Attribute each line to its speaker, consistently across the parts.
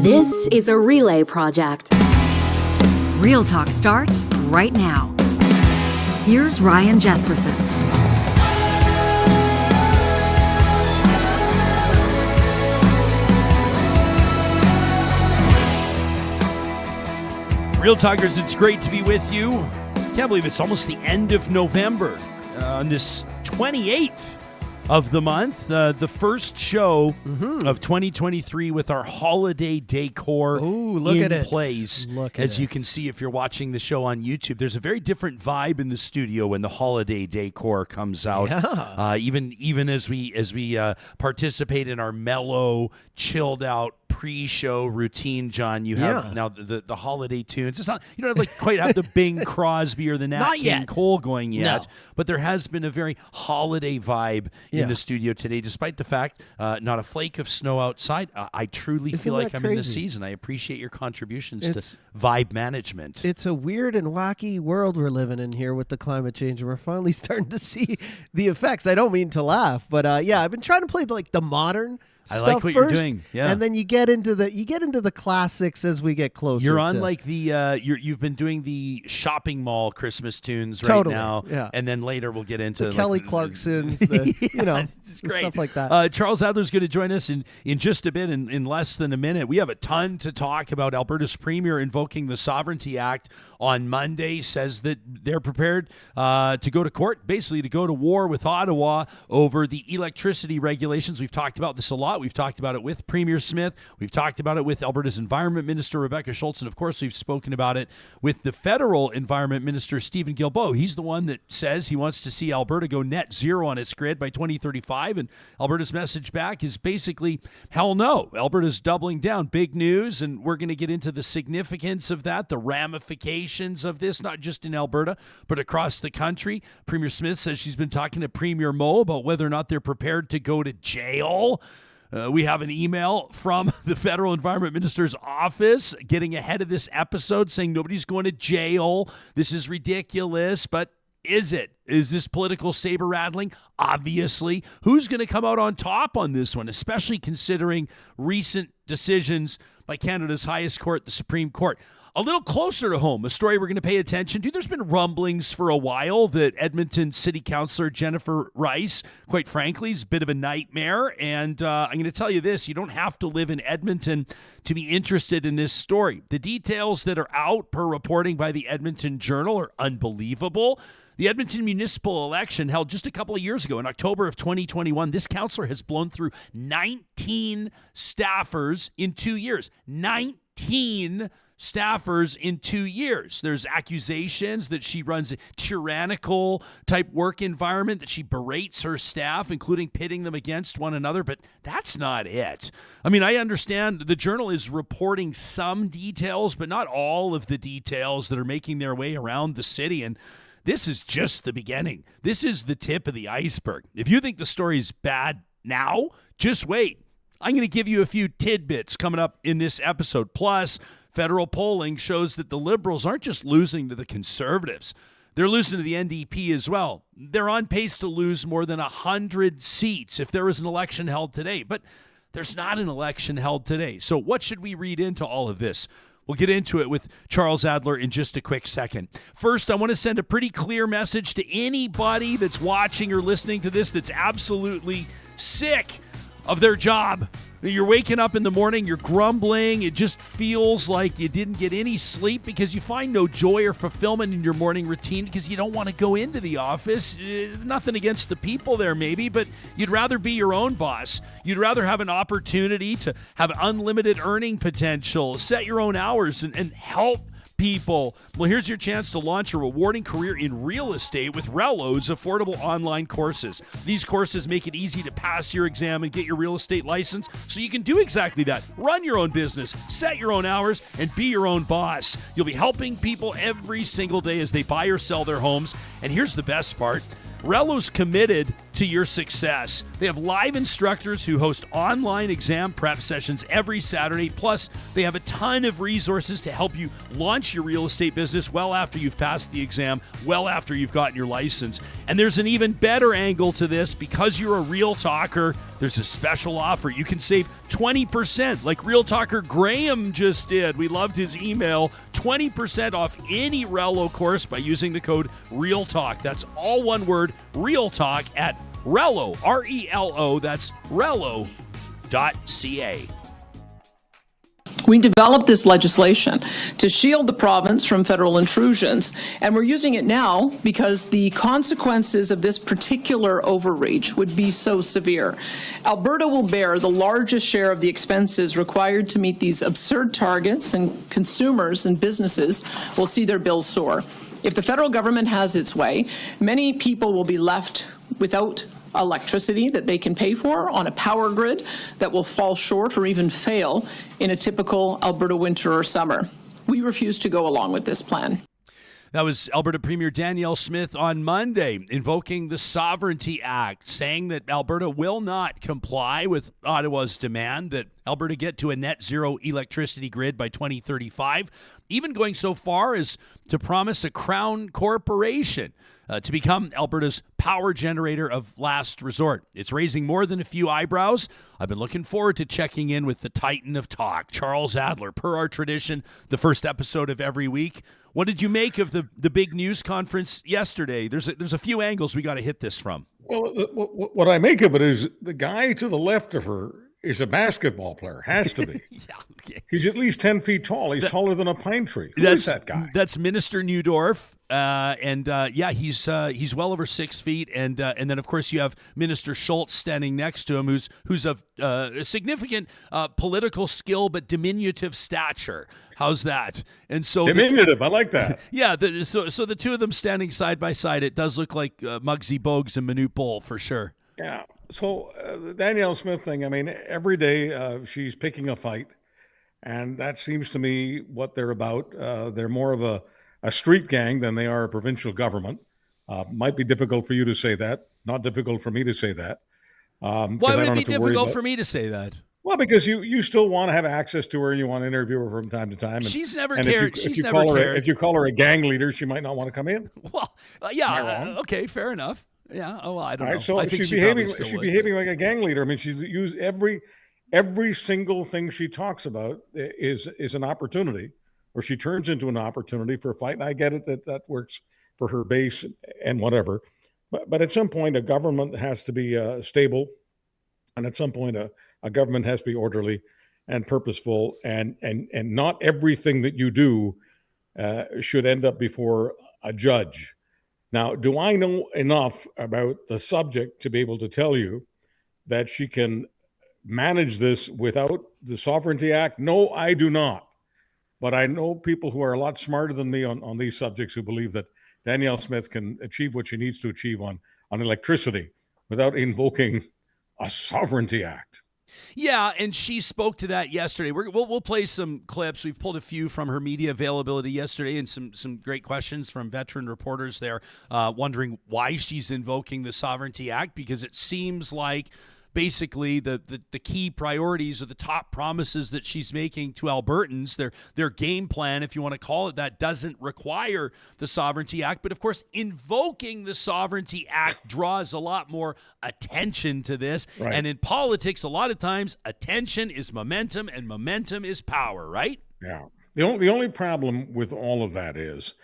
Speaker 1: This is a relay project.
Speaker 2: Real Talk starts right now. Here's Ryan Jesperson.
Speaker 3: Real Talkers, it's great to be with you. Can't believe it's almost the end of November on this 28th of the month, the first show of 2023 with our holiday decor in place. As you can see if you're watching the show on YouTube, there's a very different vibe in the studio when the holiday decor comes out.
Speaker 4: Yeah.
Speaker 3: Even as we participate in our mellow, chilled out pre-show routine, John, you have now the holiday tunes. It's not, you don't have quite have the Bing Crosby or the Nat King Cole going yet, but there has been a very holiday vibe in the studio today, despite the fact not a flake of snow outside. I truly feel like I'm in the season. I appreciate your contributions to vibe management.
Speaker 4: It's a weird and wacky world we're living in here with the climate change, and we're finally starting to see the effects. I don't mean to laugh, but I've been trying to play the modern
Speaker 3: I
Speaker 4: stuff
Speaker 3: like what
Speaker 4: first,
Speaker 3: you're doing,
Speaker 4: and then you get into the classics as we get closer.
Speaker 3: You're on you've been doing the shopping mall Christmas tunes now, and then later we'll get into
Speaker 4: the Kelly Clarksons, stuff like that.
Speaker 3: Charles Adler's going to join us in just a bit, in less than a minute. We have a ton to talk about. Alberta's premier invoking the Sovereignty Act on Monday says that they're prepared to go to court, basically to go to war with Ottawa over the electricity regulations. We've talked about this a lot. We've talked about it with Premier Smith. We've talked about it with Alberta's Environment Minister, Rebecca Schultz. And, of course, we've spoken about it with the Federal Environment Minister, Stephen Guilbeault. He's the one that says he wants to see Alberta go net zero on its grid by 2035. And Alberta's message back is basically, hell no. Alberta's doubling down. Big news. And we're going to get into the significance of that, the ramifications of this, not just in Alberta, but across the country. Premier Smith says she's been talking to Premier Moe about whether or not they're prepared to go to jail. We have an email from the Federal Environment Minister's office getting ahead of this episode saying nobody's going to jail. This is ridiculous, but is it? Is this political saber rattling? Obviously. Who's going to come out on top on this one, especially considering recent decisions by Canada's highest court, the Supreme Court? A little closer to home, a story we're going to pay attention to. There's been rumblings for a while that Edmonton City Councillor Jennifer Rice, quite frankly, is a bit of a nightmare. And I'm going to tell you this, you don't have to live in Edmonton to be interested in this story. The details that are out per reporting by the Edmonton Journal are unbelievable. The Edmonton municipal election held just a couple of years ago in October of 2021. This councillor has blown through 19 staffers in 2 years. 19 staffers in 2 years. There's accusations that she runs a tyrannical type work environment, that she berates her staff, including pitting them against one another, but that's not it. I mean, I understand the Journal is reporting some details, but not all of the details that are making their way around the city, and this is just the beginning. This is the tip of the iceberg. If you think the story is bad now, just wait. I'm going to give you a few tidbits coming up in this episode. Plus, federal polling shows that the Liberals aren't just losing to the Conservatives. They're losing to the NDP as well. They're on pace to lose more than 100 seats if there was an election held today. But there's not an election held today. So what should we read into all of this? We'll get into it with Charles Adler in just a quick second. First, I want to send a pretty clear message to anybody that's watching or listening to this that's absolutely sick of their job. You're waking up in the morning, you're grumbling, it just feels like you didn't get any sleep because you find no joy or fulfillment in your morning routine because you don't want to go into the office. Nothing against the people there maybe, but you'd rather be your own boss. You'd rather have an opportunity to have unlimited earning potential, set your own hours, and help people. Well, here's your chance to launch a rewarding career in real estate with Rello's affordable online courses. These courses make it easy to pass your exam and get your real estate license so you can do exactly that. Run your own business, set your own hours, and be your own boss. You'll be helping people every single day as they buy or sell their homes. And here's the best part. Rello's committed to your success. They have live instructors who host online exam prep sessions every Saturday. Plus, they have a ton of resources to help you launch your real estate business well after you've passed the exam, well after you've gotten your license. And there's an even better angle to this. Because you're a Real Talker, there's a special offer. You can save 20%, like Real Talker Graham just did. We loved his email. 20% off any Relo course by using the code REALTALK. That's all one word, REALTALK, at Relo, R-E-L-O, that's Relo.ca.
Speaker 5: We developed this legislation to shield the province from federal intrusions, and we're using it now because the consequences of this particular overreach would be so severe. Alberta will bear the largest share of the expenses required to meet these absurd targets, and consumers and businesses will see their bills soar. If the federal government has its way, many people will be left without electricity that they can pay for, on a power grid that will fall short or even fail in a typical Alberta winter or summer. We refuse to go along with this plan.
Speaker 3: That was Alberta Premier Danielle Smith on Monday, invoking the Sovereignty Act, saying that Alberta will not comply with Ottawa's demand that Alberta get to a net zero electricity grid by 2035, even going so far as to promise a crown corporation to become Alberta's power generator of last resort. It's raising more than a few eyebrows. I've been looking forward to checking in with the Titan of Talk, Charles Adler, per our tradition, the first episode of every week. What did you make of the big news conference yesterday? There's a few angles we got to hit this from.
Speaker 6: Well, what I make of it is the guy to the left of her is a basketball player, has to be.
Speaker 3: Yeah, okay.
Speaker 6: He's at least 10 feet tall. He's taller than a pine tree. Who is that guy?
Speaker 3: That's Minister Newdorf. He's well over 6 feet. And then, of course, you have Minister Schultz standing next to him, who's of significant political skill but diminutive stature. How's that? And so
Speaker 6: diminutive, I like that.
Speaker 3: Yeah, so the two of them standing side by side, it does look like Muggsy Bogues and Manute Bol for sure.
Speaker 6: Yeah. So the Danielle Smith thing, I mean, every day she's picking a fight, and that seems to me what they're about. They're more of a street gang than they are a provincial government. Might be difficult for you to say that, not difficult for me to say that.
Speaker 3: Why would it be difficult for me to say that?
Speaker 6: Well, because you still want to have access to her and you want to interview her from time to time. And,
Speaker 3: she's never cared. If
Speaker 6: you call her a gang leader, she might not want to come in.
Speaker 3: Well, okay, fair enough. Yeah. Oh, well, I don't know.
Speaker 6: So
Speaker 3: I think
Speaker 6: she's behaving like a gang leader. I mean, she's used every single thing she talks about is an opportunity, or she turns into an opportunity for a fight. And I get it that works for her base and whatever, but at some point a government has to be stable, and at some point a government has to be orderly and purposeful, and not everything that you do should end up before a judge. Now, do I know enough about the subject to be able to tell you that she can manage this without the Sovereignty Act? No, I do not. But I know people who are a lot smarter than me on these subjects who believe that Danielle Smith can achieve what she needs to achieve on electricity without invoking a Sovereignty Act.
Speaker 3: Yeah, and she spoke to that yesterday. We'll play some clips. We've pulled a few from her media availability yesterday, and some great questions from veteran reporters there wondering why she's invoking the Sovereignty Act, because it seems like basically the key priorities or the top promises that she's making to Albertans, their game plan, if you want to call it that, doesn't require the Sovereignty Act. But of course, invoking the Sovereignty Act draws a lot more attention to this. Right. And in politics, a lot of times, attention is momentum and momentum is power, right?
Speaker 6: Yeah. The only problem with all of that is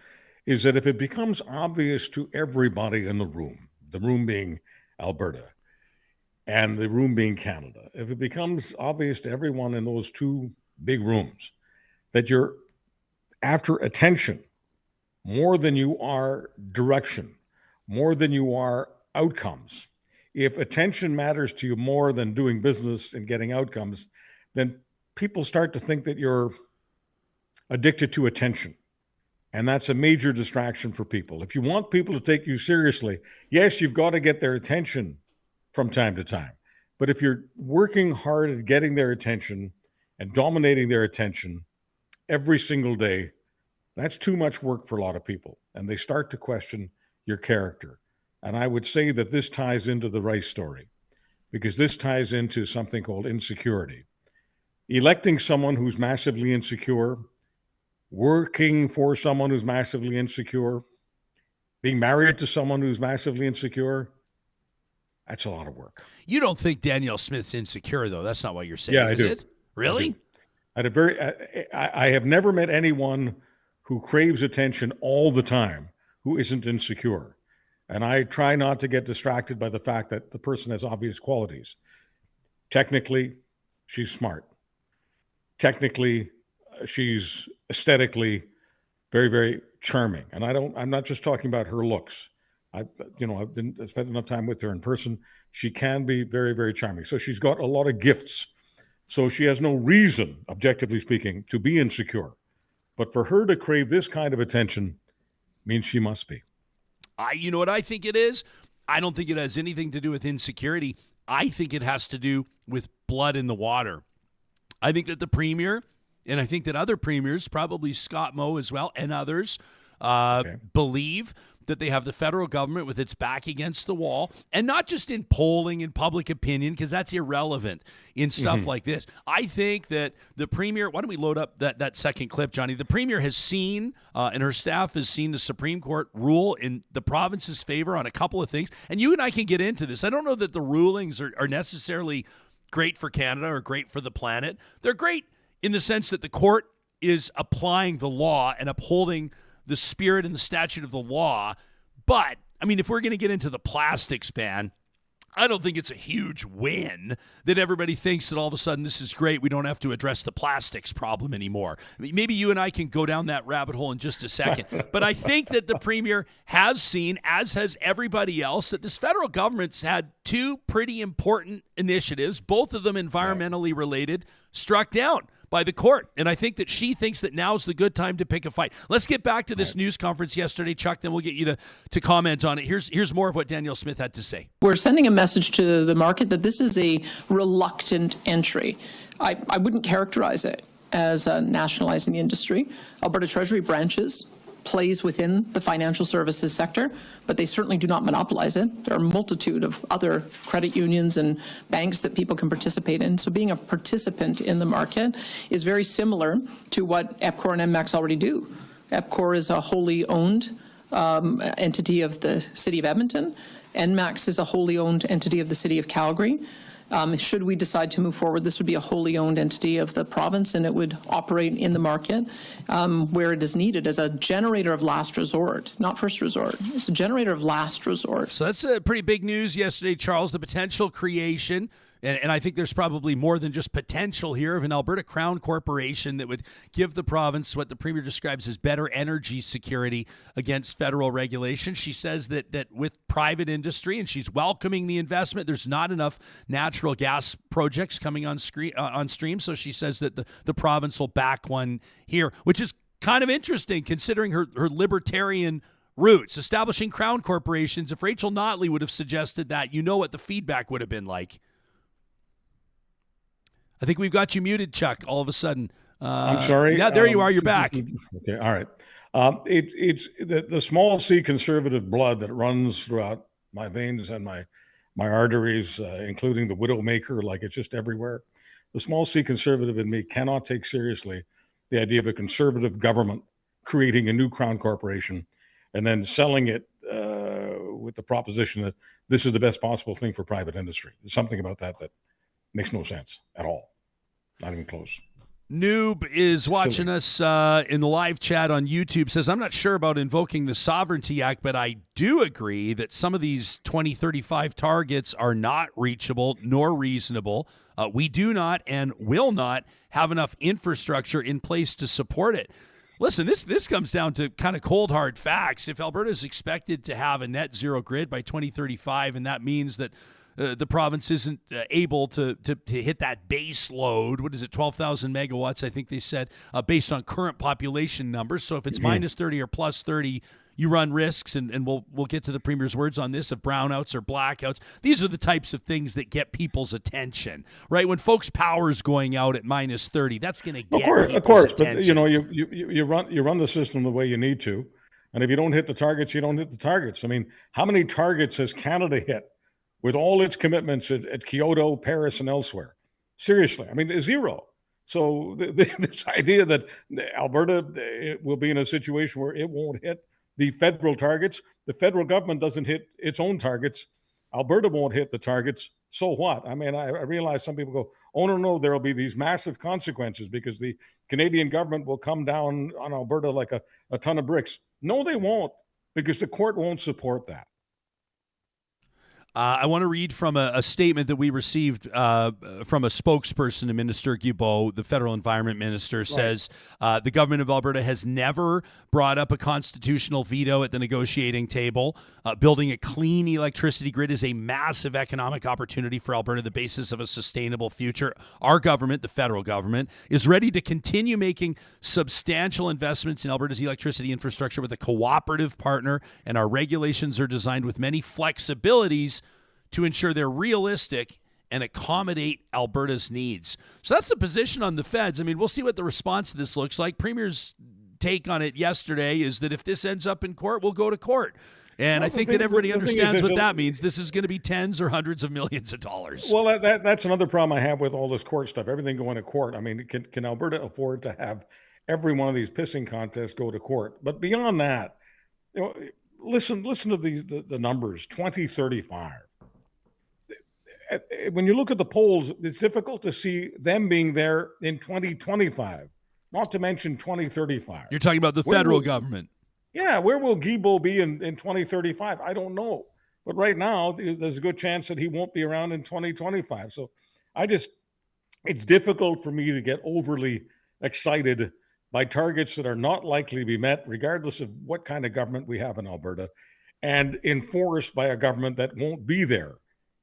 Speaker 6: that if it becomes obvious to everybody in the room being Alberta, and the room being Canada, if it becomes obvious to everyone in those two big rooms that you're after attention more than you are direction, more than you are outcomes, if attention matters to you more than doing business and getting outcomes, then people start to think that you're addicted to attention. And that's a major distraction for people. If you want people to take you seriously, yes, you've got to get their attention from time to time. But if you're working hard at getting their attention and dominating their attention every single day, that's too much work for a lot of people. And they start to question your character. And I would say that this ties into the Rice story, because this ties into something called insecurity. Electing someone who's massively insecure, working for someone who's massively insecure, being married to someone who's massively insecure, that's a lot of work.
Speaker 3: You don't think Danielle Smith's insecure, though? That's not what you're saying,
Speaker 6: Yeah, I
Speaker 3: is
Speaker 6: do.
Speaker 3: it? Really?
Speaker 6: I have never met anyone who craves attention all the time who isn't insecure. And I try not to get distracted by the fact that the person has obvious qualities. Technically, she's smart. Technically, she's aesthetically very, very charming. And I'm not just talking about her looks. I've spent enough time with her in person. She can be very, very charming. So she's got a lot of gifts. So she has no reason, objectively speaking, to be insecure. But for her to crave this kind of attention means she must be.
Speaker 3: You know what I think it is? I don't think it has anything to do with insecurity. I think it has to do with blood in the water. I think that the premier, and I think that other premiers, probably Scott Moe as well, and others, believe that they have the federal government with its back against the wall, and not just in polling and public opinion, because that's irrelevant in stuff like this. I think that the premier, why don't we load up that second clip, Johnny? The premier has seen, and her staff has seen the Supreme Court rule in the province's favor on a couple of things, and you and I can get into this. I don't know that the rulings are necessarily great for Canada or great for the planet. They're great in the sense that the court is applying the law and upholding the spirit and the statute of the law. But, I mean, if we're going to get into the plastics ban, I don't think it's a huge win that everybody thinks that all of a sudden this is great. We don't have to address the plastics problem anymore. I mean, maybe you and I can go down that rabbit hole in just a second. But I think that the premier has seen, as has everybody else, that this federal government's had two pretty important initiatives, both of them environmentally related, struck down by the court. And I think that she thinks that now's the good time to pick a fight. Let's get back to this news conference yesterday, Chuck, then we'll get you to comment on it. Here's more of what Danielle Smith had to say.
Speaker 5: We're sending a message to the market that this is a reluctant entry. I wouldn't characterize it as nationalizing the industry. Alberta Treasury branches plays within the financial services sector, but they certainly do not monopolize it. There are a multitude of other credit unions and banks that people can participate in. So being a participant in the market is very similar to what EPCOR and NMAX already do. EPCOR is a wholly owned entity of the City of Edmonton. NMAX is a wholly owned entity of the City of Calgary. Should we decide to move forward, this would be a wholly owned entity of the province, and it would operate in the market where it is needed as a generator of last resort, not first resort. It's a generator of last resort.
Speaker 3: So that's a pretty big news yesterday, Charles, the potential creation. And I think there's probably more than just potential here of an Alberta Crown Corporation that would give the province what the Premier describes as better energy security against federal regulation. She says that with private industry, and she's welcoming the investment, there's not enough natural gas projects coming on stream. So she says that the province will back one here, which is kind of interesting considering her libertarian roots. Establishing Crown corporations, if Rachel Notley would have suggested that, you know what the feedback would have been like. I think we've got you muted, Chuck, all of a sudden.
Speaker 6: I'm sorry.
Speaker 3: Yeah, there you are. You're back.
Speaker 6: Okay, all right. It's the small c conservative blood that runs throughout my veins and my arteries, including the Widowmaker, like it's just everywhere. The small c conservative in me cannot take seriously the idea of a conservative government creating a new Crown corporation and then selling it with the proposition that this is the best possible thing for private industry. There's something about that makes no sense at all. Not even close.
Speaker 3: Noob is watching us in the live chat on YouTube, says, I'm not sure about invoking the Sovereignty Act, but I do agree that some of these 2035 targets are not reachable nor reasonable. We do not and will not have enough infrastructure in place to support it. Listen, this comes down to kind of cold, hard facts. If Alberta is expected to have a net zero grid by 2035, and that means that the province isn't able to hit that base load. What is it, 12,000 megawatts, I think they said, based on current population numbers. So if it's minus 30 or plus 30, you run risks, and we'll get to the Premier's words on this, of brownouts or blackouts. These are the types of things that get people's attention, right? When folks' power is going out at minus 30, that's going to get people's
Speaker 6: of course,
Speaker 3: attention.
Speaker 6: But you run the system the way you need to. And if you don't hit the targets, you don't hit the targets. I mean, how many targets has Canada hit with all its commitments at Kyoto, Paris, and elsewhere? Seriously, I mean, zero. So this idea that Alberta will be in a situation where it won't hit the federal targets, the federal government doesn't hit its own targets, Alberta won't hit the targets, so what? I mean, I realize some people go, oh, no, there will be these massive consequences because the Canadian government will come down on Alberta like a ton of bricks. No, they won't, because the court won't support that.
Speaker 3: I want to read from a statement that we received from a spokesperson to Minister Guilbeault, the federal environment minister, says the government of Alberta has never brought up a constitutional veto at the negotiating table. Building a clean electricity grid is a massive economic opportunity for Alberta, the basis of a sustainable future. Our government, the federal government, is ready to continue making substantial investments in Alberta's electricity infrastructure with a cooperative partner, and our regulations are designed with many flexibilities to ensure they're realistic and accommodate Alberta's needs. So that's the position on the feds. I mean, we'll see what the response to this looks like. Premier's take on it yesterday is that if this ends up in court, we'll go to court. And I think that everybody understands what that means. This is going to be tens or hundreds of millions of dollars.
Speaker 6: Well, that's another problem I have with all this court stuff, everything going to court. I mean, can Alberta afford to have every one of these pissing contests go to court? But beyond that, listen to the numbers, 2035. When you look at the polls, it's difficult to see them being there in 2025, not to mention 2035.
Speaker 3: You're talking about the federal government.
Speaker 6: Yeah, where will Guilbeault be in 2035? I don't know. But right now, there's a good chance that he won't be around in 2025. So it's difficult for me to get overly excited by targets that are not likely to be met, regardless of what kind of government we have in Alberta, and enforced by a government that won't be there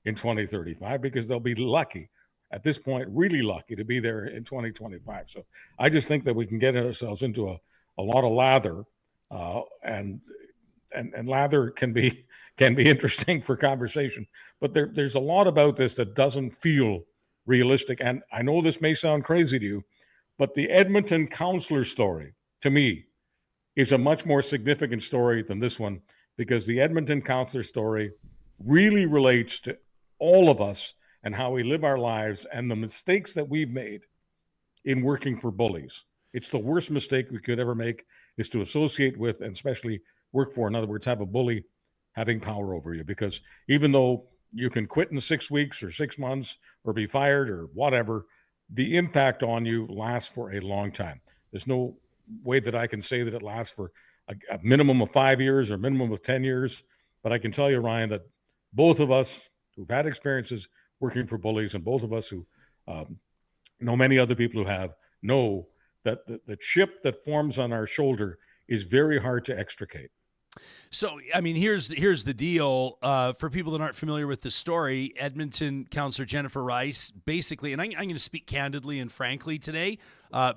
Speaker 6: in 2035, because they'll be lucky at this point, really lucky to be there in 2025. So I just think that we can get ourselves into a lot of lather, and lather can be interesting for conversation, but there's a lot about this that doesn't feel realistic. And I know this may sound crazy to you, but the Edmonton councillor story, to me, is a much more significant story than this one, because the Edmonton councillor story really relates to all of us and how we live our lives and the mistakes that we've made in working for bullies. It's the worst mistake we could ever make, is to associate with and especially work for, in other words, have a bully having power over you. Because even though you can quit in 6 weeks or 6 months or be fired or whatever, the impact on you lasts for a long time. There's no way that I can say that it lasts for a minimum of 5 years or minimum of 10 years. But I can tell you, Ryan, that both of us who've had experiences working for bullies, and both of us who know many other people who have, know that the chip that forms on our shoulder is very hard to extricate.
Speaker 3: So, I mean, here's the deal. For people that aren't familiar with the story, Edmonton Councillor Jennifer Rice, basically, and I'm going to speak candidly and frankly today,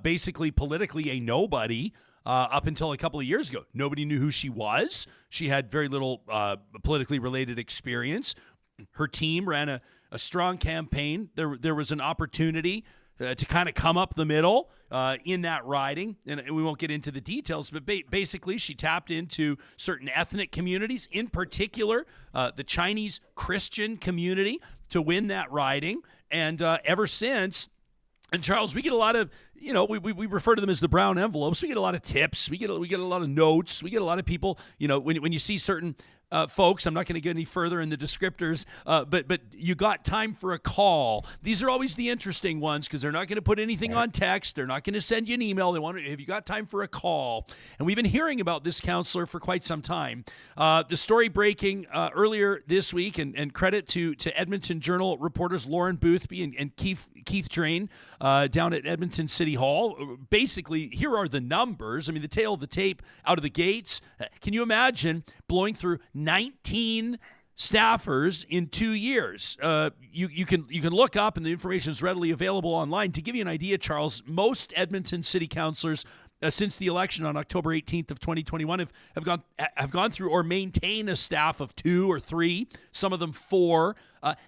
Speaker 3: basically politically a nobody up until a couple of years ago. Nobody knew who she was. She had very little politically related experience. Her team ran a strong campaign. There was an opportunity to kind of come up the middle in that riding. And we won't get into the details, but basically she tapped into certain ethnic communities, in particular the Chinese Christian community, to win that riding. And ever since, and Charles, we get a lot of, we refer to them as the brown envelopes. We get a lot of tips. We get a lot of notes. We get a lot of people, when you see certain folks, I'm not going to get any further in the descriptors, but you got time for a call. These are always the interesting ones, because they're not going to put anything on text. They're not going to send you an email. They want to, have you got time for a call? And we've been hearing about this counselor for quite some time. The story breaking earlier this week, and credit to Edmonton Journal reporters Lauren Boothby and Keith Drain down at Edmonton City Hall. Basically, here are the numbers. I mean, the tail of the tape out of the gates. Can you imagine blowing through 19 staffers in 2 years? You can look up, and the information is readily available online. To give you an idea, Charles, most Edmonton city councillors since the election on October 18th of 2021 have gone through or maintain a staff of 2 or 3, some of them 4.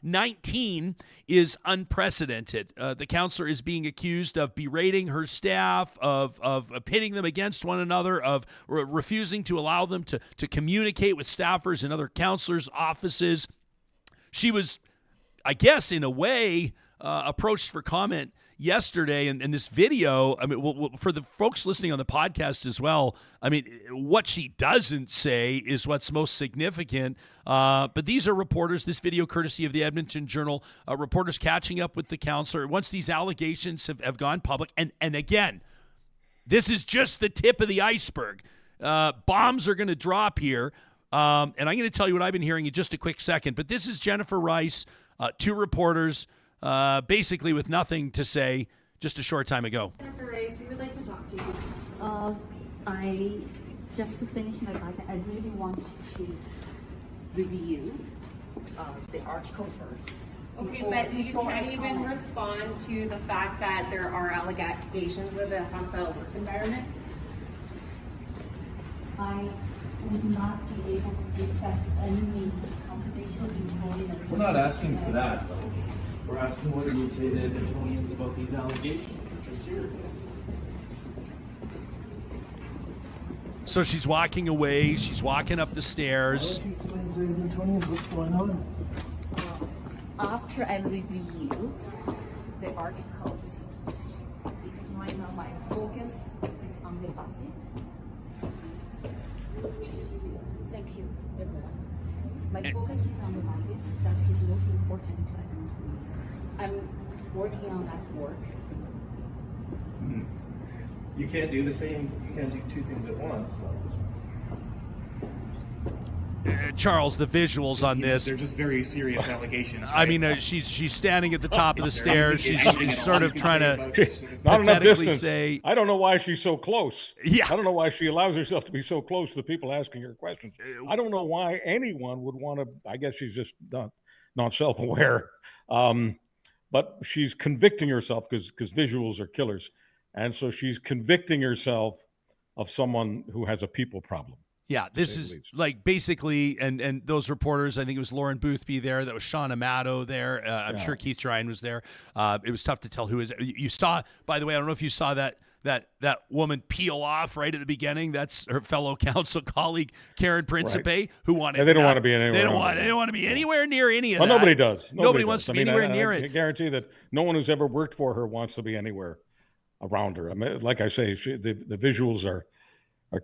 Speaker 3: 19 is unprecedented. The councillor is being accused of berating her staff, of pitting them against one another, of refusing to allow them to communicate with staffers in other councillors' offices. She was, I guess, in a way, approached for comment yesterday, and this video, I mean, for the folks listening on the podcast as well, I mean, what she doesn't say is what's most significant. But these are reporters, this video courtesy of the Edmonton Journal, reporters catching up with the councillor once these allegations have gone public. And again, this is just the tip of the iceberg. Bombs are going to drop here. And I'm going to tell you what I've been hearing in just a quick second. But this is Jennifer Rice, 2 reporters, basically with nothing to say just a short time ago.
Speaker 7: Jennifer Rice, we would like to talk to you. Just to finish my budget, I really want to review the article first.
Speaker 8: Okay, but you can't even respond to the fact that there are allegations of a hostile work environment.
Speaker 7: I would not be able to discuss any confidential employment.
Speaker 9: We're not asking for that, though. We're asking what you would say to Edmontonians about these allegations, which are serious.
Speaker 3: So she's walking away. She's walking up the stairs.
Speaker 9: Why don't you explain to Edmontonians what's going on?
Speaker 7: After I review the articles, because right now my focus is on the budget. Thank you, everyone. My focus is on the budget. That is most important to Edmontonians. I'm working on that work.
Speaker 9: You can't do the same. You can't do 2 things at once.
Speaker 3: Charles, the visuals on this.
Speaker 10: They're just very serious allegations.
Speaker 3: I mean, she's standing at the top of the stairs. She's sort of trying to
Speaker 6: Not enough
Speaker 3: pathetically
Speaker 6: distance.
Speaker 3: say,
Speaker 6: I don't know why she's so close.
Speaker 3: Yeah.
Speaker 6: I don't know why she allows herself to be so close to people asking her questions. I don't know why anyone would want to. I guess she's just not self-aware. But she's convicting herself because visuals are killers. And so she's convicting herself of someone who has a people problem.
Speaker 3: Yeah, this is like basically, and those reporters, I think it was Lauren Boothby there, that was Sean Amato there. I'm sure Keith Tryon was there. It was tough to tell who is. You saw, by the way, I don't know if you saw that woman peel off right at the beginning. That's her fellow council colleague Karen Principe, who wanted.
Speaker 6: Yeah, they don't want to be anywhere.
Speaker 3: They don't want to be anywhere near any of that.
Speaker 6: Nobody does.
Speaker 3: Nobody wants to be anywhere near it.
Speaker 6: I guarantee that no one who's ever worked for her wants to be anywhere around her. I mean, like I say, the visuals are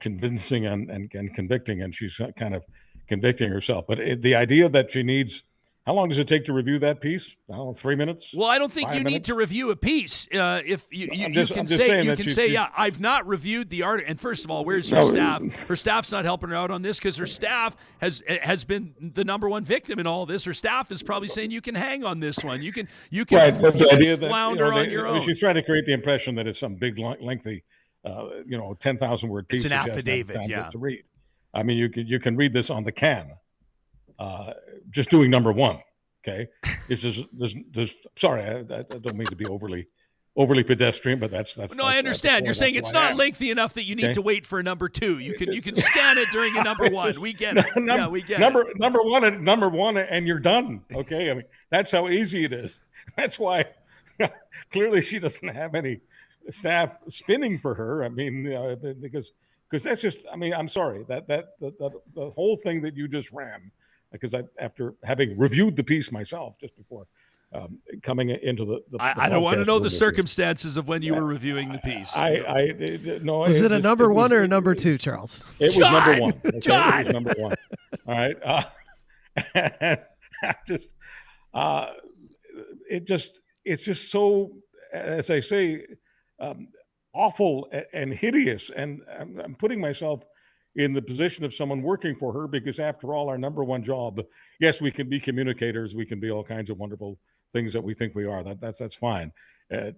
Speaker 6: convincing and convicting, and she's kind of convicting herself. But the idea that she needs, how long does it take to review that piece? I don't know, 3 minutes?
Speaker 3: Well, I don't think you need to review a piece. If you can say, yeah, I've not reviewed the art. And first of all, where's your staff? Her staff's not helping her out on this because her staff has been the number one victim in all this. Her staff is probably saying you can hang on this one. You can flounder on your own.
Speaker 6: She's trying to create the impression that it's some big lengthy 10,000 word piece.
Speaker 3: It's an affidavit,
Speaker 6: to read. I mean, you can read this on the can. Just doing number 1, okay? It's just there's sorry, I don't mean to be overly pedestrian, but that's
Speaker 3: no, I understand. You're saying it's not lengthy enough that you need to wait for a number 2. You can scan it during a number 1. We get it. We get it.
Speaker 6: Number one, and you're done. Okay, I mean that's how easy it is. That's why clearly she doesn't have any staff spinning for her. I mean, because that's just. I mean, I'm sorry that the whole thing that you just ran. Because after having reviewed the piece myself just before coming into the
Speaker 3: I don't want to know the circumstances of when you were reviewing the piece.
Speaker 6: No.
Speaker 4: Was it a number 1 or a number 2, Charles?
Speaker 6: It was number 1. Okay?
Speaker 3: John!
Speaker 6: It was number 1. All right. It's just so, as I say, awful and hideous. And I'm putting myself in the position of someone working for her, because after all, our number 1 job, yes, we can be communicators, we can be all kinds of wonderful things that we think we are. That's fine.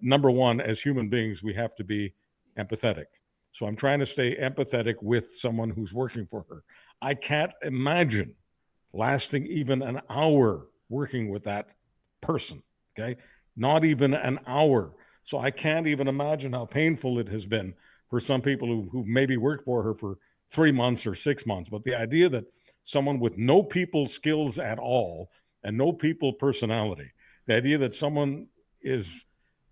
Speaker 6: Number 1, as human beings, we have to be empathetic. So I'm trying to stay empathetic with someone who's working for her. I can't imagine lasting even an hour working with that person. Okay, not even an hour. So I can't even imagine how painful it has been for some people who maybe worked for her for 3 months or 6 months. But the idea that someone with no people skills at all and no people personality, the idea that someone is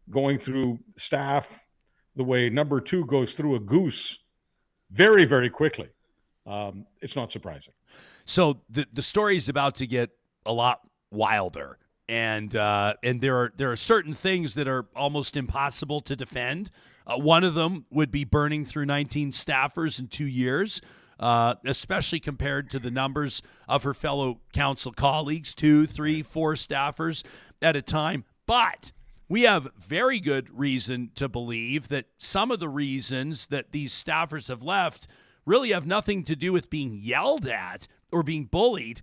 Speaker 6: going through staff the way number 2 goes through a goose very, very quickly, it's not surprising.
Speaker 3: So the story is about to get a lot wilder, and there are certain things that are almost impossible to defend. One of them would be burning through 19 staffers in 2 years, especially compared to the numbers of her fellow council colleagues, 2, 3, 4 staffers at a time. But we have very good reason to believe that some of the reasons that these staffers have left really have nothing to do with being yelled at or being bullied.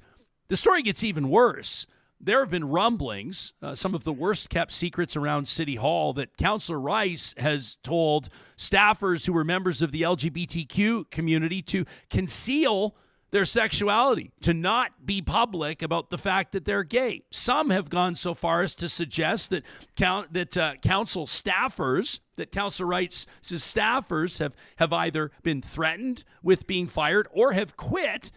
Speaker 3: The story gets even worse. There have been rumblings, some of the worst kept secrets around City Hall, that Councillor Rice has told staffers who were members of the LGBTQ community to conceal their sexuality, to not be public about the fact that they're gay. Some have gone so far as to suggest that council staffers, that Councillor Rice's staffers have either been threatened with being fired or have quit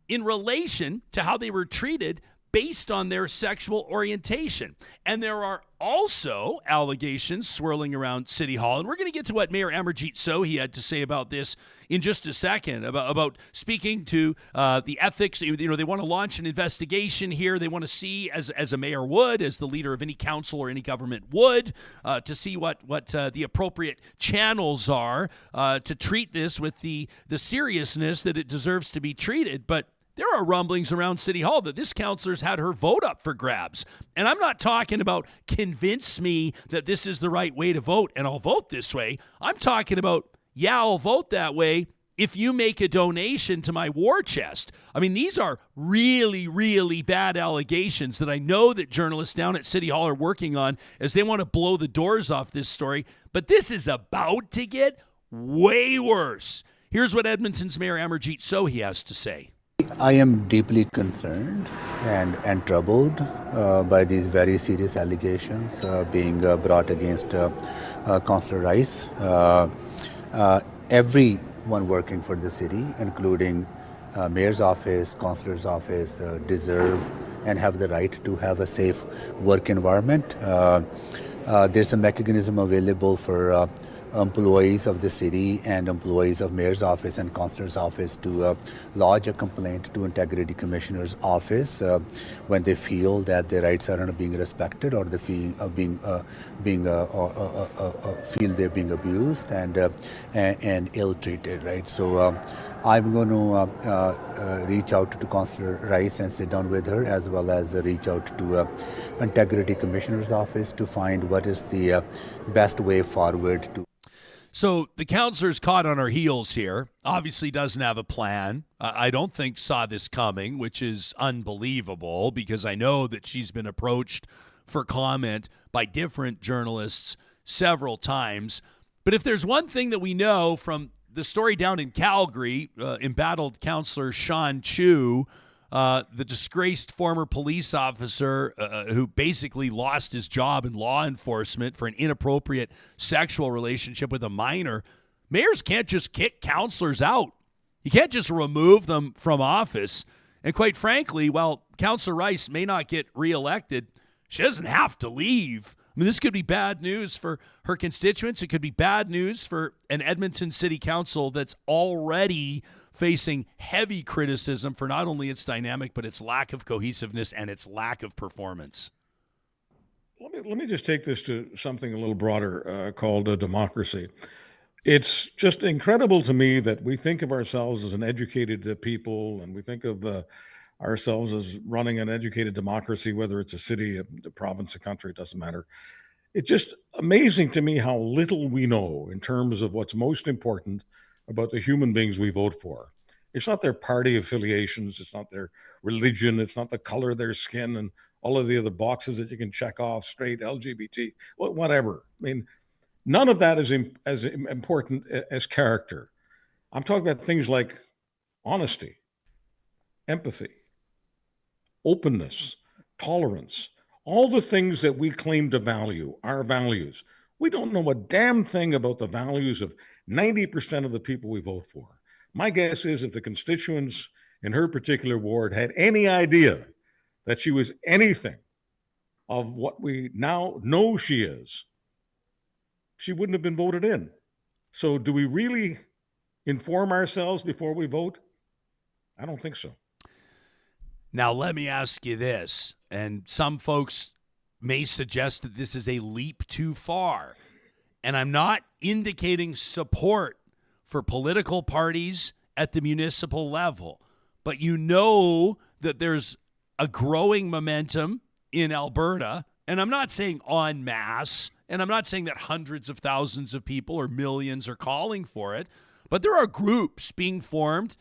Speaker 3: in relation to how they were treated based on their sexual orientation. And there are also allegations swirling around City Hall. And we're going to get to what Mayor Amarjeet Sohi had to say about this in just a second, about speaking to the ethics. You know, they want to launch an investigation here. They want to see, as a mayor would, as the leader of any council or any government would, to see what the appropriate channels are to treat this with the seriousness that it deserves to be treated. But there are rumblings around City Hall that this councillor's had her vote up for grabs. And I'm not talking about convince me that this is the right way to vote and I'll vote this way. I'm talking about, yeah, I'll vote that way if you make a donation to my war chest. I mean, these are really, really bad allegations that I know that journalists down at City Hall are working on as they want to blow the doors off this story. But this is about to get way worse. Here's what Edmonton's Mayor Amarjeet Sohi has to say.
Speaker 11: I am deeply concerned and troubled by these very serious allegations being brought against Councillor Rice. Everyone working for the city, including Mayor's office, Councillor's office, deserve and have the right to have a safe work environment. There's a mechanism available for employees of the city and employees of Mayor's office and Councillor's office to lodge a complaint to Integrity Commissioner's office when they feel that their rights are not being respected or they feel they're being abused and ill-treated, right? So I'm going to reach out to Councillor Rice and sit down with her, as well as reach out to Integrity Commissioner's office to find what is the best way forward to.
Speaker 3: So the councillor's caught on her heels here, obviously doesn't have a plan. I don't think saw this coming, which is unbelievable because I know that she's been approached for comment by different journalists several times. But if there's one thing that we know from the story down in Calgary, embattled Councillor Sean Chu, the disgraced former police officer who basically lost his job in law enforcement for an inappropriate sexual relationship with a minor. Mayors can't just kick councillors out. You can't just remove them from office. And quite frankly, while Councillor Rice may not get reelected, she doesn't have to leave. I mean, this could be bad news for her constituents. It could be bad news for an Edmonton City Council that's already facing heavy criticism for not only its dynamic, but its lack of cohesiveness and its lack of performance.
Speaker 6: Let me just take this to something a little broader called democracy. It's just incredible to me that we think of ourselves as an educated people, and we think of ourselves as running an educated democracy, whether it's a city, a province, a country, it doesn't matter. It's just amazing to me how little we know in terms of what's most important about the human beings we vote for. It's not their party affiliations, it's not their religion, it's not the color of their skin and all of the other boxes that you can check off, straight, LGBT, whatever. I mean, none of that is as important as character. I'm talking about things like honesty, empathy, openness, tolerance, all the things that we claim to value, our values. We don't know a damn thing about the values of 90% of the people we vote for. My guess is if the constituents in her particular ward had any idea that she was anything of what we now know she is, she wouldn't have been voted in. So do we really inform ourselves before we vote? I don't think so.
Speaker 3: Now, let me ask you this, and some folks may suggest that this is a leap too far, and I'm not indicating support for political parties at the municipal level, but you know that there's a growing momentum in Alberta, and I'm not saying en masse, and I'm not saying that hundreds of thousands of people or millions are calling for it, but there are groups being formed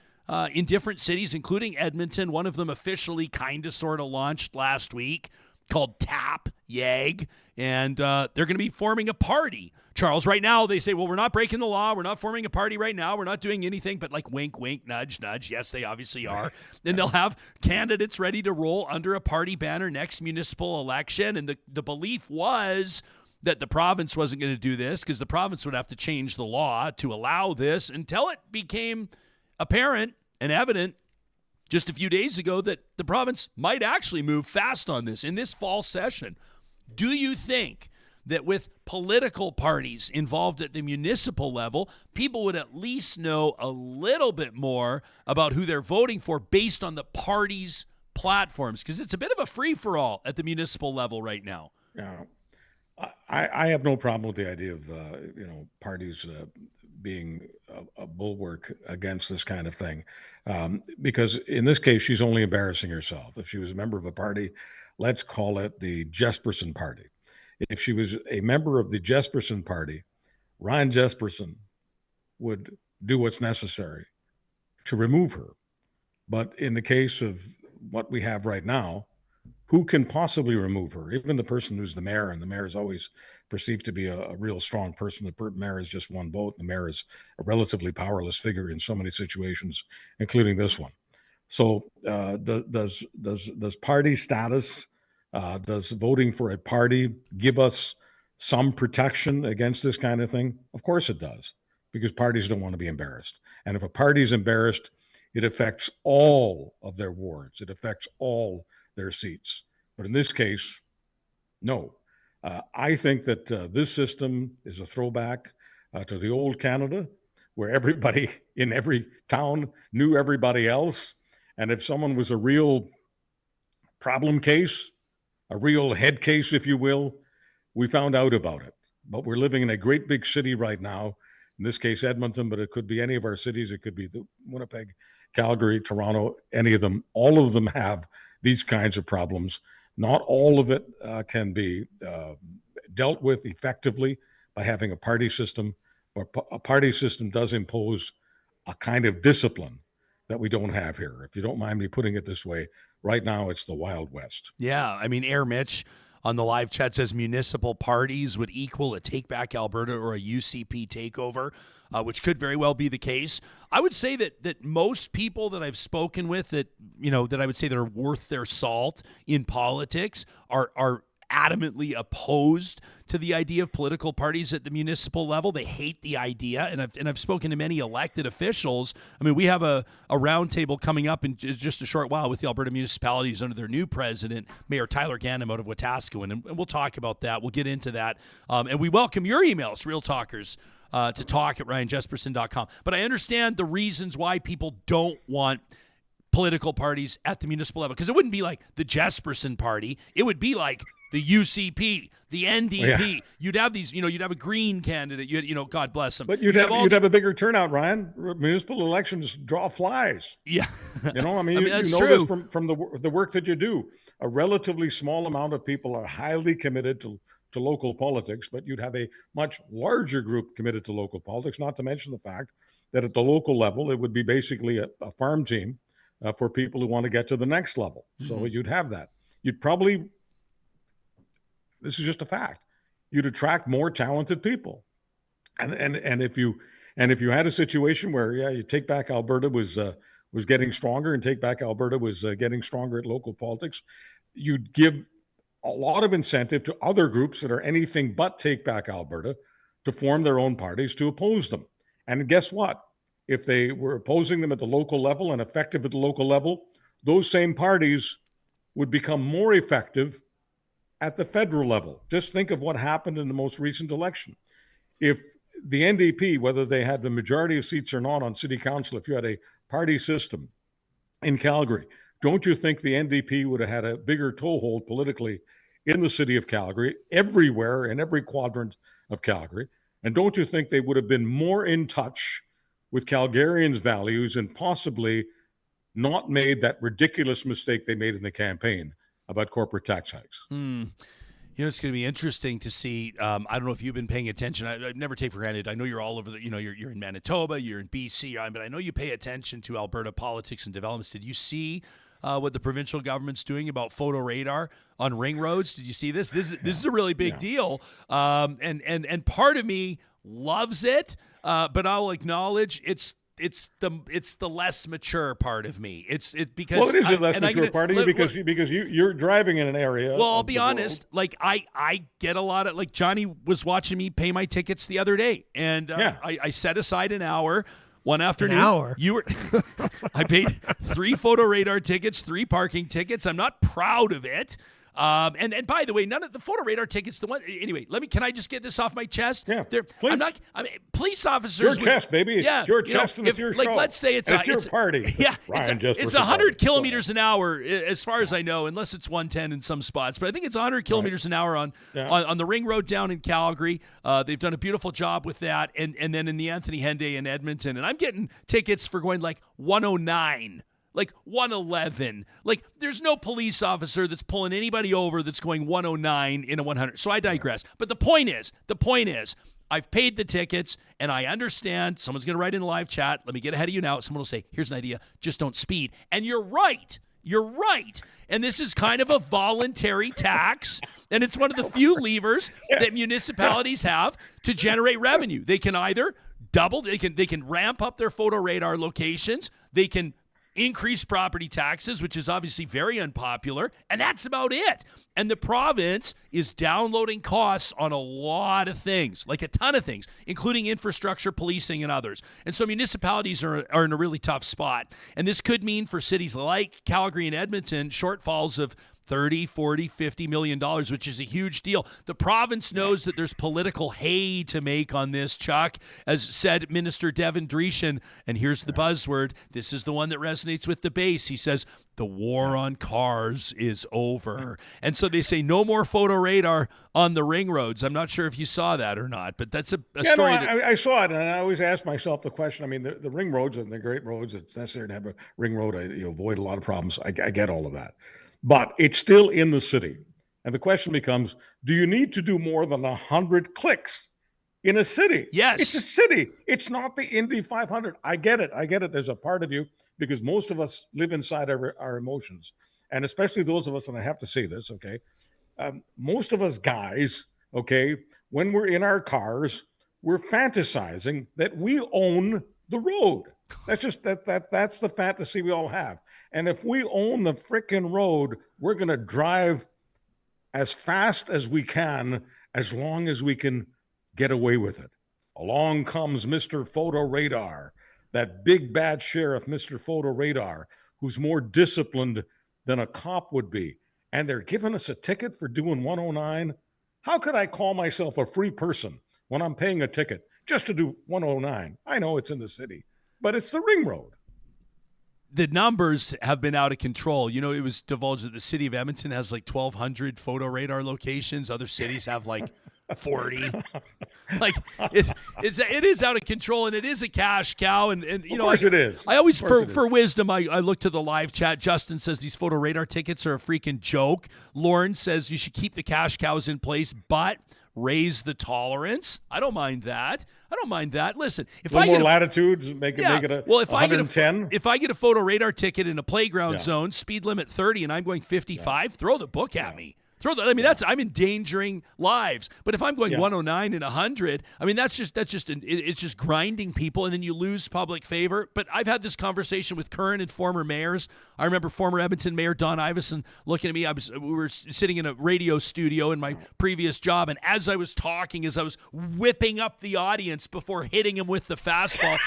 Speaker 3: in different cities, including Edmonton. One of them officially kind of sort of launched last week, called Tap Yag, and they're going to be forming a party. Charles, right now they say, well, we're not breaking the law. We're not forming a party right now. We're not doing anything but like wink, wink, nudge, nudge. Yes, they obviously are. Then they'll have candidates ready to roll under a party banner next municipal election. And the belief was that the province wasn't going to do this because the province would have to change the law to allow this, until it became apparent and evident just a few days ago that the province might actually move fast on this in this fall session. Do you think that with political parties involved at the municipal level, people would at least know a little bit more about who they're voting for based on the party's platforms? Because it's a bit of a free-for-all at the municipal level right now.
Speaker 6: Yeah, I have no problem with the idea of parties being a bulwark against this kind of thing, because in this case she's only embarrassing herself. If she was a member of a party, let's call it the Jesperson Party. If she was a member of the Jesperson Party, Ryan Jesperson would do what's necessary to remove her. But in the case of what we have right now, who can possibly remove her? Even the person who's the mayor, and the mayor is always perceived to be a real strong person. The mayor is just one vote. The mayor is a relatively powerless figure in so many situations, including this one. So does party status, does voting for a party give us some protection against this kind of thing? Of course it does, because parties don't want to be embarrassed. And if a party is embarrassed, it affects all of their wards. It affects all their seats. But in this case, no. I think that this system is a throwback to the old Canada, where everybody in every town knew everybody else. And if someone was a real problem case, a real head case, if you will, we found out about it. But we're living in a great big city right now, in this case Edmonton, but it could be any of our cities. It could be the Winnipeg, Calgary, Toronto, any of them. All of them have these kinds of problems. Not all of it can be dealt with effectively by having a party system, but a party system does impose a kind of discipline that we don't have here. If you don't mind me putting it this way, right now it's the Wild West.
Speaker 3: Yeah, I mean, Air Mitch on the live chat says municipal parties would equal a Take Back Alberta or a UCP takeover, which could very well be the case. I would say that most people that I've spoken with that I would say that are worth their salt in politics are adamantly opposed to the idea of political parties at the municipal level. They hate the idea, and I've spoken to many elected officials. I mean, we have a roundtable coming up in just a short while with the Alberta municipalities under their new president, Mayor Tyler Gannam out of Wetaskiwin, and we'll talk about that. We'll get into that, and we welcome your emails, Real Talkers, to talk at ryanjesperson.com. But I understand the reasons why people don't want political parties at the municipal level, because it wouldn't be like the Jesperson Party. It would be like the UCP, the NDP. You'd have these, you'd have a Green candidate. God bless them.
Speaker 6: But you'd have a bigger turnout, Ryan. Municipal elections draw flies.
Speaker 3: Yeah,
Speaker 6: you
Speaker 3: that's
Speaker 6: know
Speaker 3: true.
Speaker 6: this from the work that you do. A relatively small amount of people are highly committed to local politics, but you'd have a much larger group committed to local politics. Not to mention the fact that at the local level, it would be basically a farm team for people who want to get to the next level. Mm-hmm. So you'd have that. You'd probably. This is just a fact. You'd attract more talented people, and if you had a situation where you Take Back Alberta was getting stronger, and Take Back Alberta was getting stronger at local politics, you'd give a lot of incentive to other groups that are anything but Take Back Alberta to form their own parties to oppose them. And guess what? If they were opposing them at the local level and effective at the local level, those same parties would become more effective at the federal level. Just think of what happened in the most recent election. If the NDP, whether they had the majority of seats or not on city council, if you had a party system in Calgary, don't you think the NDP would have had a bigger toehold politically in the city of Calgary, everywhere, in every quadrant of Calgary? And don't you think they would have been more in touch with Calgarians' values and possibly not made that ridiculous mistake they made in the campaign about corporate tax hikes?
Speaker 3: It's going to be interesting to see. I don't know if you've been paying attention. I never take for granted. I know you're all over you're in Manitoba, you're in BC, but I know you pay attention to Alberta politics and developments. Did you see what the provincial government's doing about photo radar on ring roads? Did you see this? This is a really big deal. And part of me loves it, but I'll acknowledge it's the less mature part of me. It's because
Speaker 6: it is a less mature part of you because you're driving in an area.
Speaker 3: Well, I'll be honest. Like I get a lot of, like, Johnny was watching me pay my tickets the other day, and I set aside an hour. One afternoon, I paid 3 photo radar tickets, 3 parking tickets. I'm not proud of it. And by the way, none of the photo radar tickets, anyway, can I just get this off my chest?
Speaker 6: Yeah,
Speaker 3: please. Police officers.
Speaker 6: Your chest, baby. It's your chest and it's your show.
Speaker 3: Let's say it's
Speaker 6: your party.
Speaker 3: Yeah. It's 100 kilometers an hour, as far as I know, unless it's 110 in some spots. But I think it's 100 kilometers an hour on the ring road down in Calgary. They've done a beautiful job with that. And then in the Anthony Henday in Edmonton. And I'm getting tickets for going like 109. Like 111. Like, there's no police officer that's pulling anybody over that's going 109 in a 100. So I digress. But the point is, I've paid the tickets, and I understand someone's going to write in the live chat. Let me get ahead of you now. Someone will say, here's an idea. Just don't speed. And you're right. You're right. And this is kind of a voluntary tax, and it's one of the few levers that municipalities have to generate revenue. They can either they can ramp up their photo radar locations. They can increase property taxes, which is obviously very unpopular, and that's about it. And the province is downloading costs on a lot of things, like a ton of things, including infrastructure, policing, and others. And so municipalities are in a really tough spot. And this could mean for cities like Calgary and Edmonton shortfalls of $30, $40, $50 million, which is a huge deal. The province knows that there's political hay to make on this, Chuck, as said Minister Devin Dreeshen. And here's the buzzword. This is the one that resonates with the base. He says, the war on cars is over. And so they say no more photo radar on the ring roads. I'm not sure if you saw that or not, but that's a story.
Speaker 6: I saw it, and I always ask myself the question. I mean, the ring roads and the great roads, it's necessary to have a ring road. You avoid a lot of problems. I get all of that. But it's still in the city. And the question becomes, do you need to do more than 100 clicks in a city?
Speaker 3: Yes.
Speaker 6: It's a city. It's not the Indy 500. I get it. There's a part of you, because most of us live inside our emotions. And especially those of us, and I have to say this, okay, most of us guys, okay, when we're in our cars, we're fantasizing that we own the road. That's just that's the fantasy we all have. And if we own the frickin' road, we're going to drive as fast as we can, as long as we can get away with it. Along comes Mr. Photo Radar, that big bad sheriff, Mr. Photo Radar, who's more disciplined than a cop would be. And they're giving us a ticket for doing 109. How could I call myself a free person when I'm paying a ticket just to do 109? I know it's in the city, but it's the ring road.
Speaker 3: The numbers have been out of control. You know, it was divulged that the city of Edmonton has like 1,200 photo radar locations. Other cities have like 40. Like it is out of control, and it is a cash cow. And you know,
Speaker 6: it is.
Speaker 3: I always for wisdom, I look to the live chat. Justin says these photo radar tickets are a freaking joke. Lauren says you should keep the cash cows in place, but raise the tolerance. I don't mind that. Listen, if I get
Speaker 6: latitudes, make it a 110.
Speaker 3: If I get a photo radar ticket in a playground zone, speed limit 30, and I'm going 55, throw the book at me. I'm endangering lives. But if I'm going 109 and 100, I mean, it's just grinding people, and then you lose public favor. But I've had this conversation with current and former mayors. I remember former Edmonton Mayor Don Iveson looking at me. We were sitting in a radio studio in my previous job, and as I was talking, as I was whipping up the audience before hitting him with the fastball,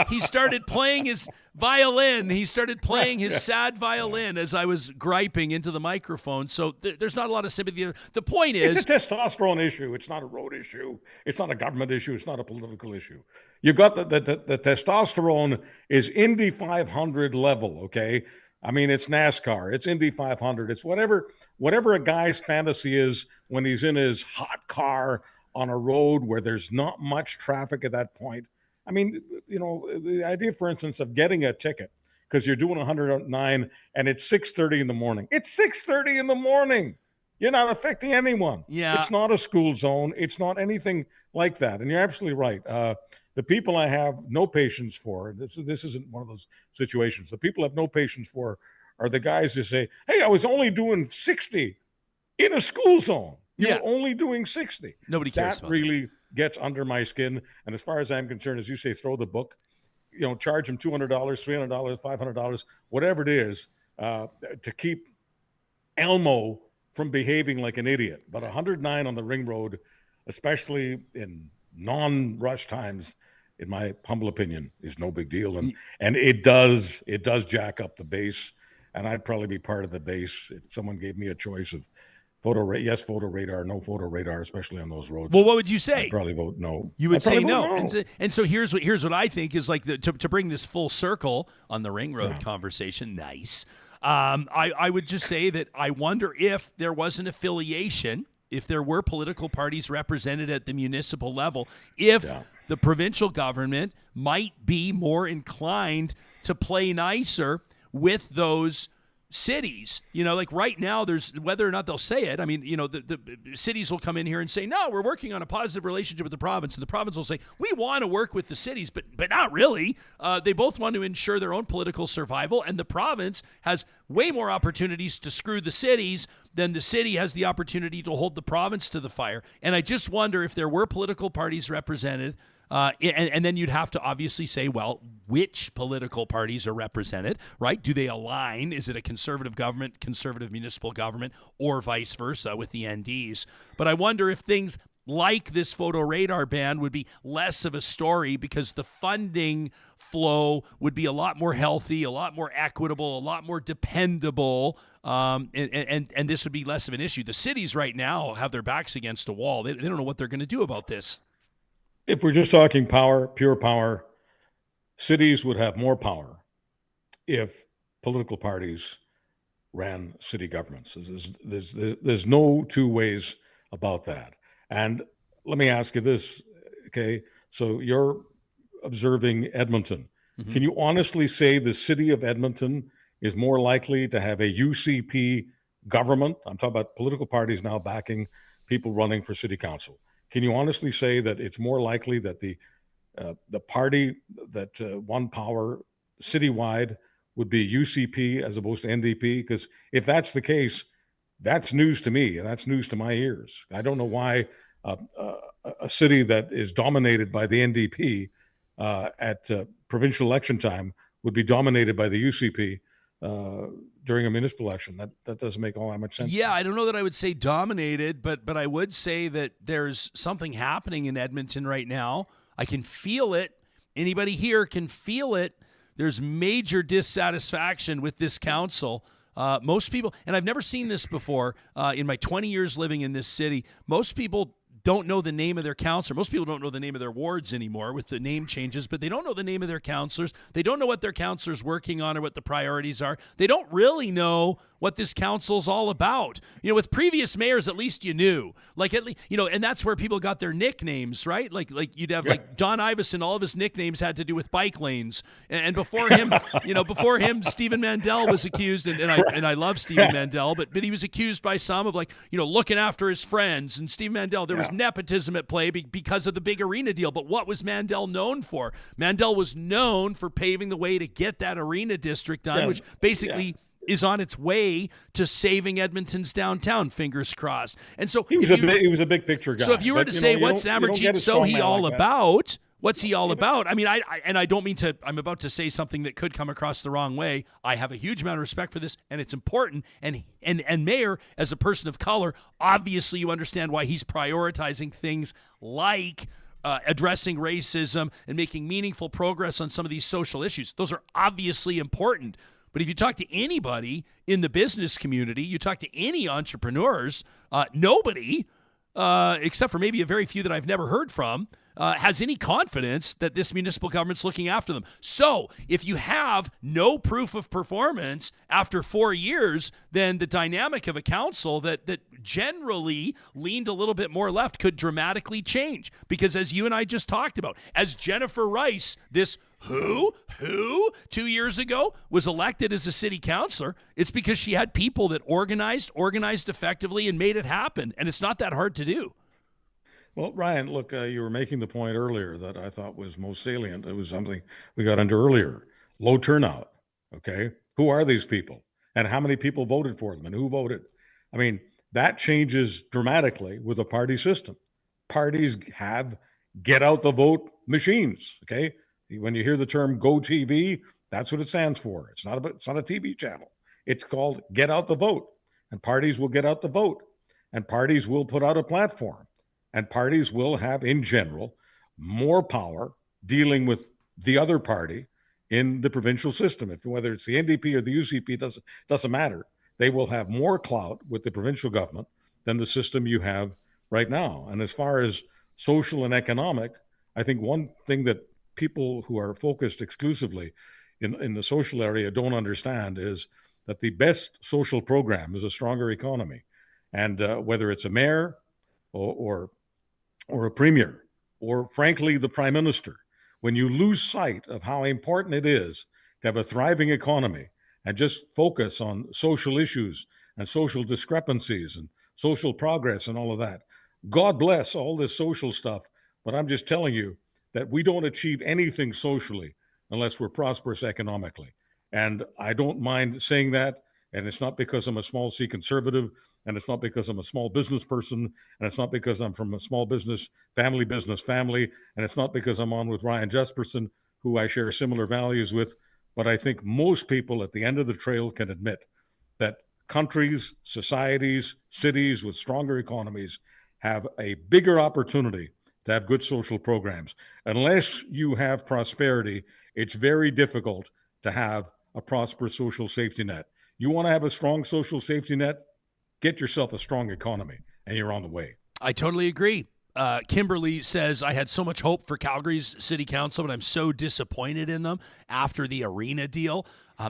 Speaker 3: he started playing his violin. He started playing his sad violin as I was griping into the microphone. So there's not a lot of sympathy. The point is,
Speaker 6: it's a testosterone issue. It's not a road issue. It's not a government issue. It's not a political issue. You got the testosterone is Indy 500 level. Okay. I mean, it's NASCAR. It's Indy 500. It's whatever a guy's fantasy is when he's in his hot car on a road where there's not much traffic at that point. I mean, the idea, for instance, of getting a ticket because you're doing 109 and it's 6:30 in the morning. It's 6:30 in the morning. You're not affecting anyone.
Speaker 3: Yeah.
Speaker 6: It's not a school zone. It's not anything like that. And you're absolutely right. The people I have no patience for, this isn't one of those situations. The people I have no patience for are the guys who say, hey, I was only doing 60 in a school zone. You're only doing 60.
Speaker 3: Nobody cares
Speaker 6: that
Speaker 3: about
Speaker 6: really gets under my skin. And as far as I'm concerned, as you say, throw the book, charge them $200, $300, $500, whatever it is, to keep Elmo from behaving like an idiot. But 109 on the ring road, especially in non-rush times, in my humble opinion, is no big deal. And it does jack up the base. And I'd probably be part of the base if someone gave me a choice of photo radar, no photo radar, especially on those roads.
Speaker 3: Well, what would you say?
Speaker 6: I'd probably vote no.
Speaker 3: You would say no. And so here's what I think is like to bring this full circle on the ring road conversation. Nice. I would just say that I wonder if there was an affiliation, if there were political parties represented at the municipal level, if the provincial government might be more inclined to play nicer with those cities. Like right now, there's whether or not they'll say it. I mean, the cities will come in here and say, no, we're working on a positive relationship with the province. And the province will say, we want to work with the cities, but not really. They both want to ensure their own political survival. And the province has way more opportunities to screw the cities than the city has the opportunity to hold the province to the fire. And I just wonder if there were political parties represented. And then you'd have to obviously say, well, which political parties are represented, right? Do they align? Is it a conservative government, conservative municipal government, or vice versa with the NDs? But I wonder if things like this photo radar ban would be less of a story because the funding flow would be a lot more healthy, a lot more equitable, a lot more dependable, and this would be less of an issue. The cities right now have their backs against a wall. They don't know what they're going to do about this.
Speaker 6: If we're just talking power, pure power, cities would have more power if political parties ran city governments. There's no two ways about that. And let me ask you this, okay? So you're observing Edmonton. Mm-hmm. Can you honestly say the city of Edmonton is more likely to have a UCP government? I'm talking about political parties now backing people running for city council. Can you honestly say that it's more likely that the party that won power citywide would be UCP as opposed to NDP? Because if that's the case, that's news to me, and that's news to my ears. I don't know why a city that is dominated by the NDP at provincial election time would be dominated by the UCP during a municipal election. That doesn't make all that much sense.
Speaker 3: Yeah, I don't know that I would say dominated, but I would say that there's something happening in Edmonton right now. I can feel it. Anybody here can feel it. There's major dissatisfaction with this council. Most people, and I've never seen this before in my 20 years living in this city, most people don't know the name of their counselor. Most people don't know the name of their wards anymore with the name changes, but they don't know the name of their counselors. They don't know what their counselor's working on or what the priorities are. They don't really know what this council's all about. With previous mayors, at least you knew. And that's where people got their nicknames, right? Like you'd have like Don Iveson, all of his nicknames had to do with bike lanes. And before him, Stephen Mandel was accused, and I love Stephen Mandel, but he was accused by some of looking after his friends. And Stephen Mandel, there was nepotism at play because of the big arena deal. But what was Mandel known for? Mandel was known for paving the way to get that arena district done, which basically is on its way to saving Edmonton's downtown, fingers crossed. And so
Speaker 6: he was a big picture guy.
Speaker 3: So if you were to say, what's Amarjeet Sohi all about? What's he all about? I mean, I don't mean to, I'm about to say something that could come across the wrong way. I have a huge amount of respect for this, and it's important. And Mayor, as a person of color, obviously you understand why he's prioritizing things like addressing racism and making meaningful progress on some of these social issues. Those are obviously important. But if you talk to anybody in the business community, you talk to any entrepreneurs, nobody, except for maybe a very few that I've never heard from, has any confidence that this municipal government's looking after them. So if you have no proof of performance after 4 years, then the dynamic of a council that generally leaned a little bit more left could dramatically change. Because as you and I just talked about, as Jennifer Rice, this who 2 years ago was elected as a city councillor, it's because she had people that organized effectively and made it happen. And it's not that hard to do.
Speaker 6: Well, Ryan, look, you were making the point earlier that I thought was most salient. It was something we got into earlier. Low turnout, okay? Who are these people? And how many people voted for them? And who voted? I mean, that changes dramatically with a party system. Parties have get-out-the-vote machines, okay? When you hear the term Go TV, that's what it stands for. It's not a TV channel. It's called Get Out the Vote. And parties will get out the vote. And parties will put out a platform. And parties will have, in general, more power dealing with the other party in the provincial system. Whether it's the NDP or the UCP, doesn't matter. They will have more clout with the provincial government than the system you have right now. And as far as social and economic, I think one thing that people who are focused exclusively in the social area don't understand is that the best social program is a stronger economy. And whether it's a mayor or a premier, or frankly, the prime minister, when you lose sight of how important it is to have a thriving economy and just focus on social issues and social discrepancies and social progress and all of that, God bless all this social stuff. But I'm just telling you that we don't achieve anything socially unless we're prosperous economically. And I don't mind saying that. And it's not because I'm a small C conservative, and it's not because I'm a small business person, and it's not because I'm from a small business family, and it's not because I'm on with Ryan Jesperson, who I share similar values with. But I think most people at the end of the trail can admit that countries, societies, cities with stronger economies have a bigger opportunity to have good social programs. Unless you have prosperity, it's very difficult to have a prosperous social safety net. You want to have a strong social safety net? Get yourself a strong economy, and you're on the way.
Speaker 3: I totally agree. Kimberly says, I had so much hope for Calgary's city council, but I'm so disappointed in them after the arena deal.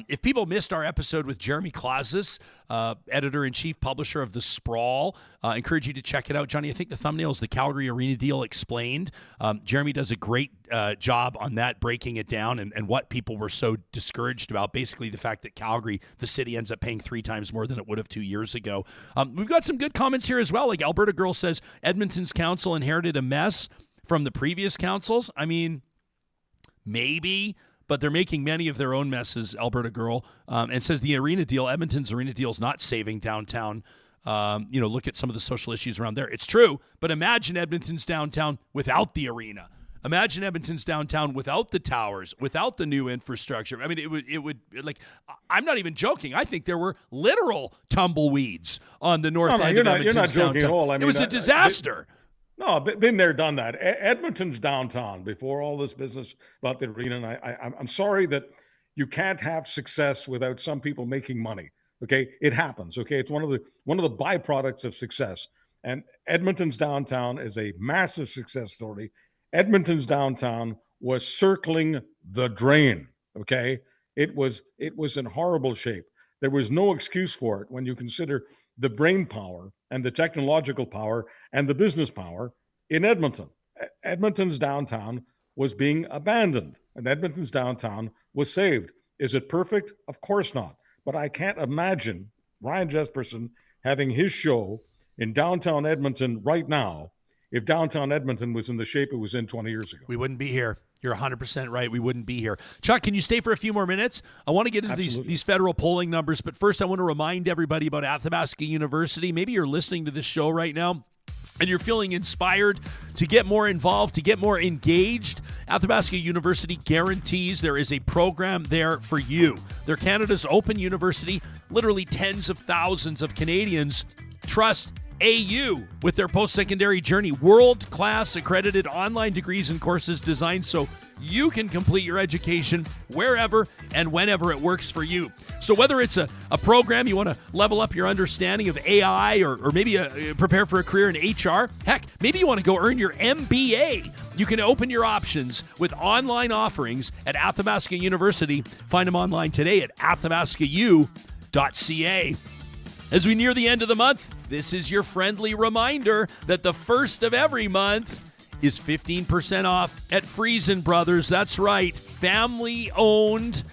Speaker 3: If people missed our episode with Jeremy Clausis, editor-in-chief, publisher of The Sprawl, I encourage you to check it out. Johnny, I think the thumbnail is the Calgary Arena Deal Explained. Jeremy does a great job on that, breaking it down and what people were so discouraged about. Basically, the fact that Calgary, the city, ends up paying 3 times more than it would have 2 years ago. We've got some good comments here as well. Like Alberta Girl says, Edmonton's council inherited a mess from the previous councils. I mean, maybe, but they're making many of their own messes, Alberta Girl, and says the arena deal, Edmonton's arena deal, is not saving downtown. Look at some of the social issues around there. It's true, but imagine Edmonton's downtown without the arena. Imagine Edmonton's downtown without the towers, without the new infrastructure. I mean, it would like, I'm not even joking. I think there were literal tumbleweeds on the north end of Edmonton's
Speaker 6: you're not joking
Speaker 3: downtown.
Speaker 6: at all. I mean,
Speaker 3: it was a disaster.
Speaker 6: No, been there, done that. Edmonton's downtown before all this business about the arena. And I'm sorry that you can't have success without some people making money. Okay, it happens. Okay, it's one of the byproducts of success. And Edmonton's downtown is a massive success story. Edmonton's downtown was circling the drain. Okay, it was in horrible shape. There was no excuse for it when you consider the brain power and the technological power and the business power in Edmonton. Edmonton's downtown was being abandoned, and Edmonton's downtown was saved. Is it perfect? Of course not. But I can't imagine Ryan Jesperson having his show in downtown Edmonton right now if downtown Edmonton was in the shape it was in 20 years ago.
Speaker 3: We wouldn't be here. You're 100% right. We wouldn't be here. Chuck, can you stay for a few more minutes? I want to get into these federal polling numbers, but first I want to remind everybody about Athabasca University. Maybe you're listening to this show right now and you're feeling inspired to get more involved, to get more engaged. Athabasca University guarantees there is a program there for you. They're Canada's open university. Literally tens of thousands of Canadians trust AU with their post-secondary journey. World-class accredited online degrees and courses designed so you can complete your education wherever and whenever it works for you. So whether it's a program you want to level up your understanding of AI or maybe prepare for a career in HR, heck, maybe you want to go earn your MBA, you can open your options with online offerings at Athabasca University. Find them online today at athabascau.ca. As we near the end of the month, this is your friendly reminder that the first of every month is 15% off at Friesen Brothers. That's right, family owned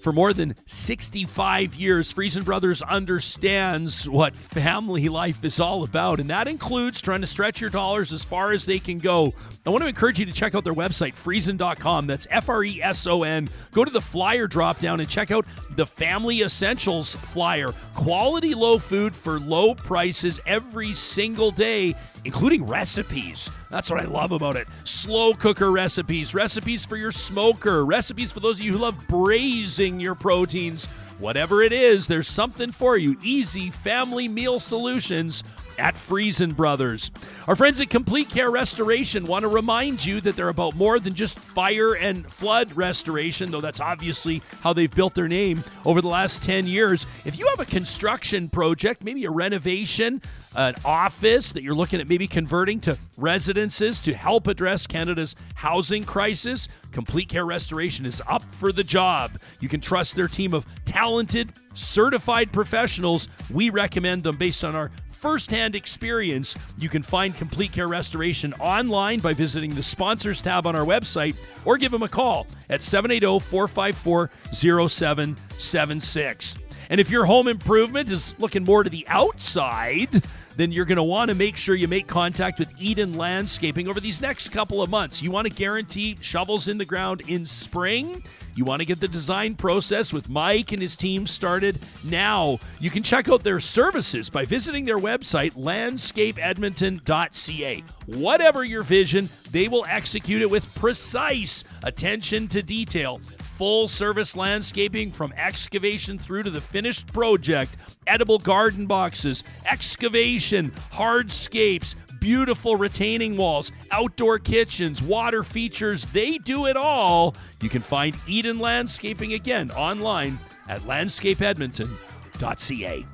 Speaker 3: for more than 65 years. Friesen Brothers understands what family life is all about, and that includes trying to stretch your dollars as far as they can go. I want to encourage you to check out their website, friesen.com. That's Freson. Go to the flyer drop down and check out the Family Essentials flyer. Quality low food for low prices every single day, including recipes. That's what I love about it. Slow cooker recipes, recipes for your smoker, recipes for those of you who love braising your proteins. Whatever it is, there's something for you. Easy family meal solutions at Friesen Brothers. Our friends at Complete Care Restoration want to remind you that they're about more than just fire and flood restoration, though that's obviously how they've built their name over the last 10 years. If you have a construction project, maybe a renovation, an office that you're looking at maybe converting to residences to help address Canada's housing crisis, Complete Care Restoration is up for the job. You can trust their team of talented, certified professionals. We recommend them based on our first-hand experience. You can find Complete Care Restoration online by visiting the sponsors tab on our website or give them a call at 780-454-0776. And if your home improvement is looking more to the outside, then you're going to want to make sure you make contact with Eden Landscaping over these next couple of months. You want to guarantee shovels in the ground in spring. You want to get the design process with Mike and his team started now. You can check out their services by visiting their website, landscapeedmonton.ca. Whatever your vision, they will execute it with precise attention to detail. Full service landscaping from excavation through to the finished project. Edible garden boxes, excavation, hardscapes, beautiful retaining walls, outdoor kitchens, water features. They do it all. You can find Eden Landscaping again online at landscapeedmonton.ca.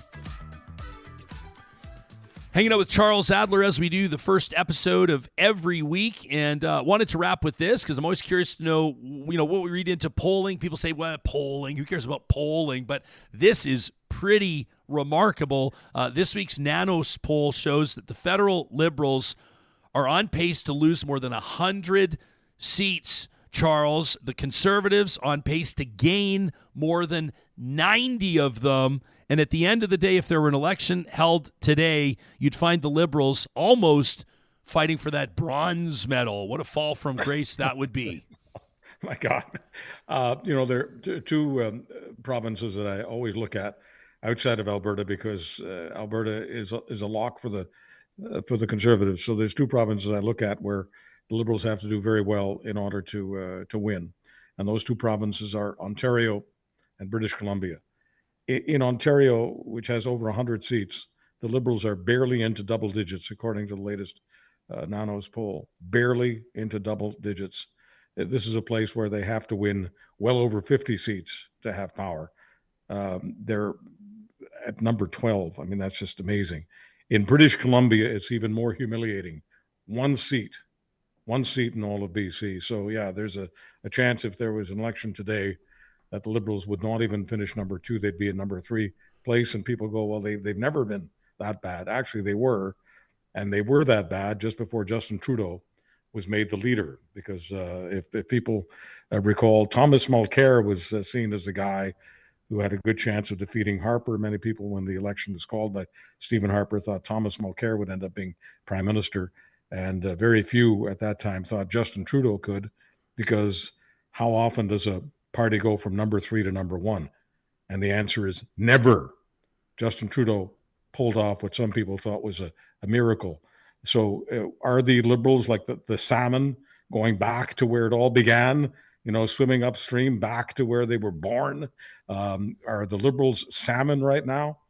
Speaker 3: Hanging out with Charles Adler as we do the first episode of every week, and wanted to wrap with this because I'm always curious to know, what we read into polling. People say, well, polling, who cares about polling? But this is pretty remarkable. This week's Nanos poll shows that the federal Liberals are on pace to lose more than 100 seats, Charles. The Conservatives on pace to gain more than 90 of them. And at the end of the day, if there were an election held today, you'd find the Liberals almost fighting for that bronze medal. What a fall from grace that would be.
Speaker 6: My God. There are two provinces that I always look at outside of Alberta because Alberta is a lock for the Conservatives. So there's two provinces I look at where the Liberals have to do very well in order to win. And those two provinces are Ontario and British Columbia. In Ontario, which has over 100 seats, the Liberals are barely into double digits, according to the latest Nanos poll. Barely into double digits. This is a place where they have to win well over 50 seats to have power. They're at number 12. I mean, that's just amazing. In British Columbia, it's even more humiliating. One seat in all of BC. So, yeah, there's a chance if there was an election today that the Liberals would not even finish number 2. They'd be in number 3 place. And people go, well, they've never been that bad. Actually, they were. And they were that bad just before Justin Trudeau was made the leader. Because if people recall, Thomas Mulcair was seen as the guy who had a good chance of defeating Harper. Many people, when the election was called by Stephen Harper, thought Thomas Mulcair would end up being prime minister. And very few at that time thought Justin Trudeau could. because how often does a party go from number 3 to number 1? And the answer is never. Justin Trudeau pulled off what some people thought was a miracle. So are the Liberals like the salmon going back to where it all began, swimming upstream back to where they were born? Are the Liberals salmon right now?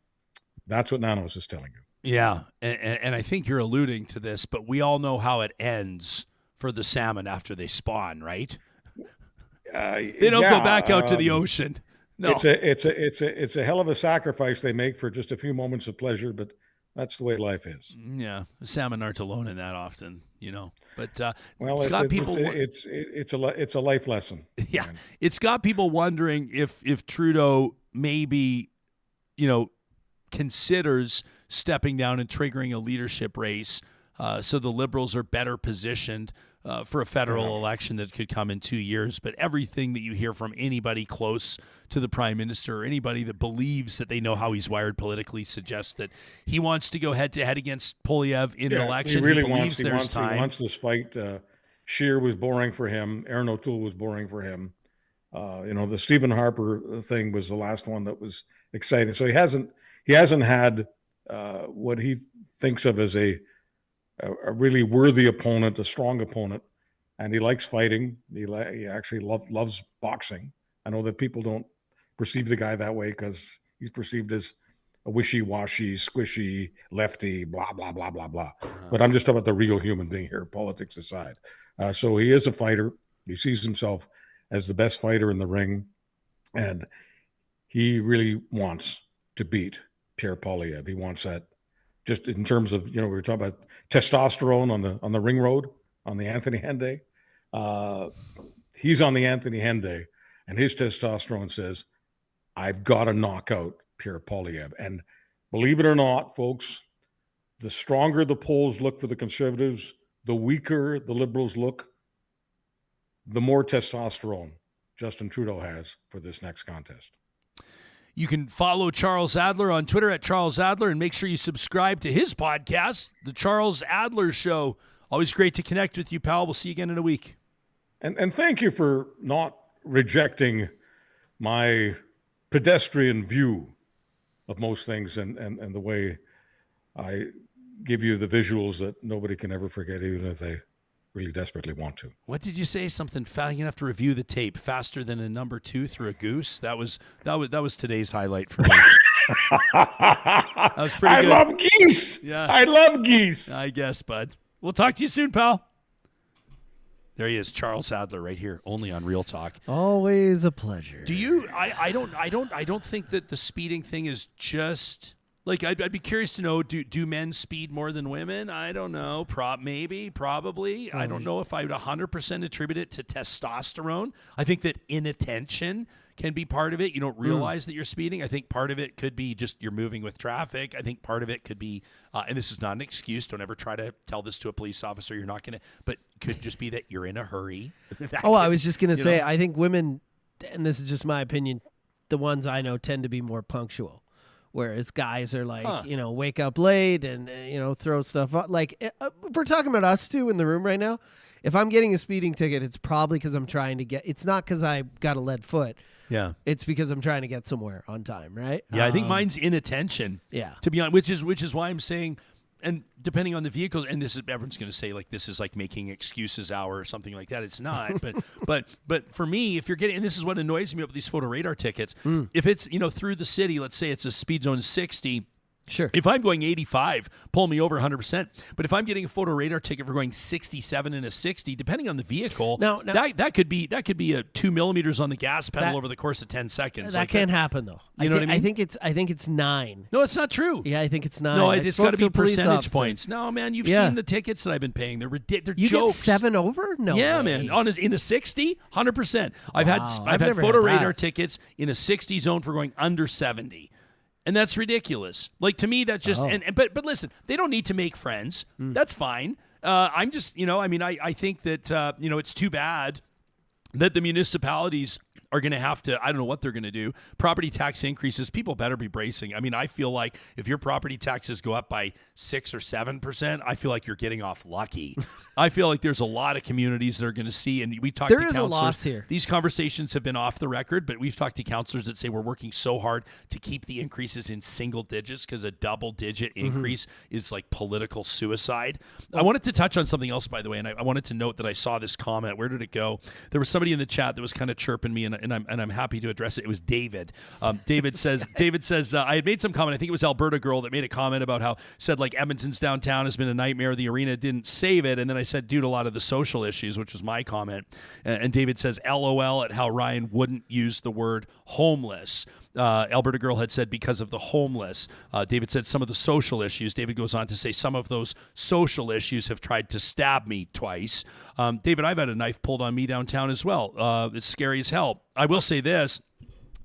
Speaker 6: That's what Nanos is telling you.
Speaker 3: Yeah, and I think you're alluding to this, but we all know how it ends for the salmon after they spawn, right? They don't go back out to the ocean. No,
Speaker 6: it's a hell of a sacrifice they make for just a few moments of pleasure, but that's the way life is.
Speaker 3: Yeah, salmon aren't alone in that often, But
Speaker 6: it's a life lesson.
Speaker 3: Yeah, it's got people wondering if Trudeau maybe, considers stepping down and triggering a leadership race, so the Liberals are better positioned for a federal election that could come in 2 years. But everything that you hear from anybody close to the Prime Minister or anybody that believes that they know how he's wired politically suggests that he wants to go head-to-head against Poilievre in an election.
Speaker 6: He really
Speaker 3: believes
Speaker 6: wants,
Speaker 3: there's time.
Speaker 6: He wants this fight. Scheer was boring for him. Aaron O'Toole was boring for him. The Stephen Harper thing was the last one that was exciting. So he hasn't had what he thinks of as a really worthy opponent, a strong opponent, and he likes fighting. He actually loves boxing. I know that people don't perceive the guy that way because he's perceived as a wishy-washy, squishy, lefty, blah, blah, blah, blah, blah. But I'm just talking about the real human being here, politics aside. So he is a fighter. He sees himself as the best fighter in the ring, and he really wants to beat Pierre Poilievre. He wants that. Just in terms of, we were talking about testosterone on the ring road, on the Anthony Henday. He's on the Anthony Henday, and his testosterone says, I've got to knock out Pierre Poilievre. And believe it or not, folks, the stronger the polls look for the Conservatives, the weaker the Liberals look, the more testosterone Justin Trudeau has for this next contest.
Speaker 3: You can follow Charles Adler on Twitter at Charles Adler, and make sure you subscribe to his podcast, The Charles Adler Show. Always great to connect with you, pal. We'll see you again in a week.
Speaker 6: And thank you for not rejecting my pedestrian view of most things and the way I give you the visuals that nobody can ever forget, even if they really desperately want to.
Speaker 3: What did you say? Something you're gonna have to review the tape faster than a number 2 through a goose. That was today's highlight for me. That was pretty good.
Speaker 6: I love geese.
Speaker 3: Yeah,
Speaker 6: I love geese.
Speaker 3: I guess, bud. We'll talk to you soon, pal. There he is, Charles Adler, right here, only on Real Talk.
Speaker 4: Always a pleasure.
Speaker 3: Do you? I don't think that the speeding thing is just. Like, I'd be curious to know, do men speed more than women? I don't know. Maybe, probably. I don't know if I would 100% attribute it to testosterone. I think that inattention can be part of it. You don't realize that you're speeding. I think part of it could be just you're moving with traffic. I think part of it could be, and this is not an excuse, don't ever try to tell this to a police officer. You're not going to, but could just be that you're in a hurry.
Speaker 4: I was just going to say, I think women, and this is just my opinion, the ones I know tend to be more punctual. Whereas guys are like, wake up late and, throw stuff up. Like, if we're talking about us two in the room right now, if I'm getting a speeding ticket, it's probably because I'm trying to it's not because I got a lead foot.
Speaker 3: Yeah.
Speaker 4: It's because I'm trying to get somewhere on time, right?
Speaker 3: Yeah, I think mine's inattention.
Speaker 4: Yeah.
Speaker 3: To be honest, which is why I'm saying, and depending on the vehicle, and this is, everyone's going to say like this is like making excuses hour or something like that. It's not, but for me, if you're getting, and this is what annoys me about these photo radar tickets, if it's through the city, let's say it's a speed zone 60.
Speaker 4: Sure.
Speaker 3: If I'm going 85, pull me over 100%. But if I'm getting a photo radar ticket for going 67 and a 60, depending on the vevehicle,
Speaker 4: now,
Speaker 3: that could be a 2 millimeters on the gas pedal over the course of 10 seconds.
Speaker 4: That can't happen though.
Speaker 3: You know what I mean?
Speaker 4: I think it's 9.
Speaker 3: No, it's not true.
Speaker 4: Yeah, I think it's 9.
Speaker 3: No, it's got to be percentage points. No, man, you've seen the tickets that I've been paying. They're
Speaker 4: you
Speaker 3: jokes.
Speaker 4: Get 7 over? No.
Speaker 3: Yeah,
Speaker 4: way.
Speaker 3: man. In a 60, 100%. I've had photo radar tickets in a 60 zone for going under 70. And that's ridiculous. Like, to me, that's just but listen, they don't need to make friends. That's fine. I'm just, I think that it's too bad that the municipalities are going to have to, I don't know what they're going to do. Property tax increases, people better be bracing. I mean, I feel like if your property taxes go up by 6 or 7%, I feel like you're getting off lucky. I feel like there's a lot of communities that are going to see, and we talked
Speaker 4: There
Speaker 3: to
Speaker 4: is a
Speaker 3: councillors.
Speaker 4: loss here.
Speaker 3: These conversations have been off the record, but we've talked to councillors that say we're working so hard to keep the increases in single digits because a double-digit increase is like political suicide. I wanted to touch on something else, by the way, and I wanted to note that I saw this comment. Where did it go? There was somebody in the chat that was kind of chirping me, and I'm happy to address it. It was David. David says I had made some comment. I think it was Alberta girl that made a comment about how said like Edmonton's downtown has been a nightmare. The arena didn't save it, and then I said due to a lot of the social issues, which was my comment. And David says LOL at how Ryan wouldn't use the word homeless. Alberta girl had said because of the homeless. David said some of the social issues. David goes on to say some of those social issues have tried to stab me twice. David, I've had a knife pulled on me downtown as well. It's scary as hell. I will say this.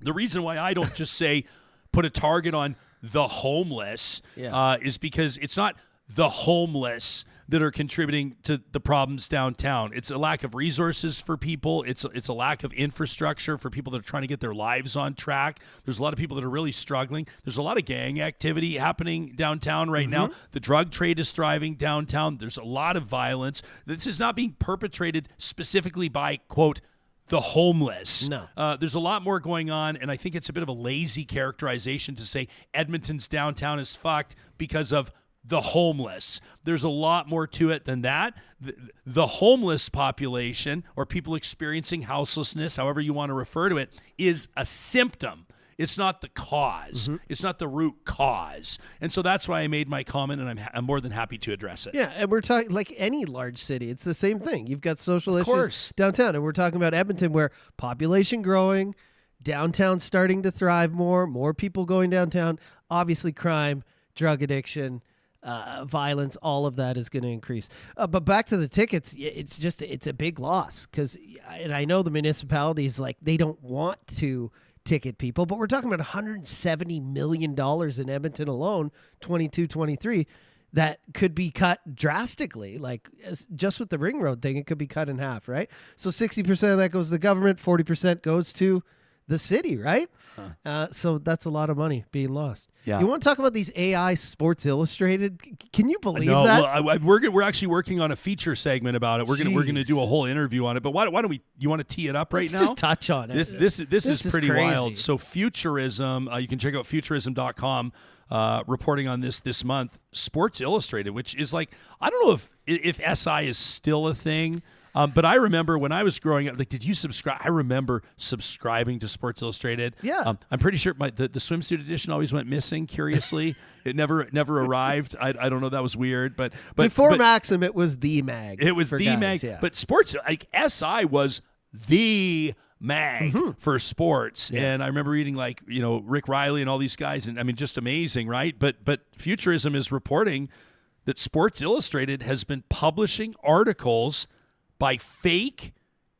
Speaker 3: The reason why I don't just say put a target on the homeless is because it's not the homeless that are contributing to the problems downtown. It's a lack of resources for people. It's a lack of infrastructure for people that are trying to get their lives on track. There's a lot of people that are really struggling. There's a lot of gang activity happening downtown right now. The drug trade is thriving downtown. There's a lot of violence. This is not being perpetrated specifically by, quote, the homeless.
Speaker 4: No.
Speaker 3: There's a lot more going on, and I think it's a bit of a lazy characterization to say Edmonton's downtown is fucked because of the homeless. There's a lot more to it than that. The homeless population, or people experiencing houselessness, however you want to refer to it, is a symptom. It's not the cause. It's not the root cause. And so that's why I made my comment, and I'm more than happy to address it.
Speaker 4: Yeah, and we're talking like any large city. It's the same thing. You've got social issues downtown, and we're talking about Edmonton where population growing, downtown starting to thrive more people going downtown, obviously crime, drug addiction, violence, all of that is going to increase. But back to the tickets, it's a big loss because, and I know the municipalities, like, they don't want to ticket people, but we're talking about $170 million in Edmonton alone, 22-23, that could be cut drastically. Like, just with the ring road thing, it could be cut in half, right? So 60% of that goes to the government, 40% goes to the city, right? So that's a lot of money being lost.
Speaker 3: Yeah.
Speaker 4: You want to talk about these AI Sports Illustrated? Can you believe
Speaker 3: no,
Speaker 4: that?
Speaker 3: Well, we're actually working on a feature segment about it. We're gonna do a whole interview on it. But why don't we? You want to tee it up right now?
Speaker 4: Let's just touch on it.
Speaker 3: This is pretty
Speaker 4: crazy.
Speaker 3: wild. So Futurism, you can check out futurism.com. Reporting on this month. Sports Illustrated, which is like, I don't know if SI is still a thing. But I remember when I was growing up, like, did you subscribe? I remember subscribing to Sports Illustrated.
Speaker 4: Yeah.
Speaker 3: I'm pretty sure the swimsuit edition always went missing, curiously. It never arrived. I don't know. That was weird. But
Speaker 4: before Maxim, it was the mag.
Speaker 3: It was the
Speaker 4: guys,
Speaker 3: mag.
Speaker 4: Yeah.
Speaker 3: But Sports, like, SI was the mag for sports.
Speaker 4: Yeah.
Speaker 3: And I remember reading, like, Rick Riley and all these guys. And I mean, just amazing, right? But Futurism is reporting that Sports Illustrated has been publishing articles by fake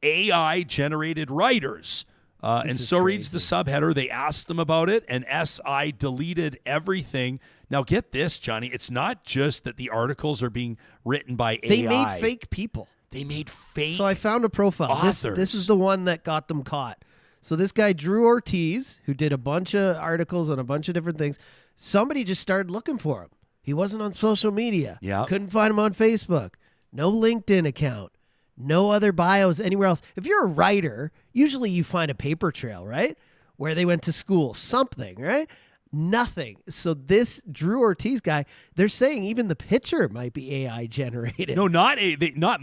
Speaker 3: AI-generated writers. And so reads the subheader. They asked them about it, and SI deleted everything. Now, get this, Johnny. It's not just that the articles are being written by AI.
Speaker 4: They made fake people.
Speaker 3: They made fake
Speaker 4: So I found a profile.
Speaker 3: authors.
Speaker 4: This is the one that got them caught. So this guy, Drew Ortiz, who did a bunch of articles on a bunch of different things, somebody just started looking for him. He wasn't on social media.
Speaker 3: Yeah.
Speaker 4: Couldn't find him on Facebook. No LinkedIn account. No other bios anywhere else. If you're a writer, usually you find a paper trail, right? Where they went to school, something, right? Nothing. So this Drew Ortiz guy, they're saying even the picture might be AI generated.
Speaker 3: No, not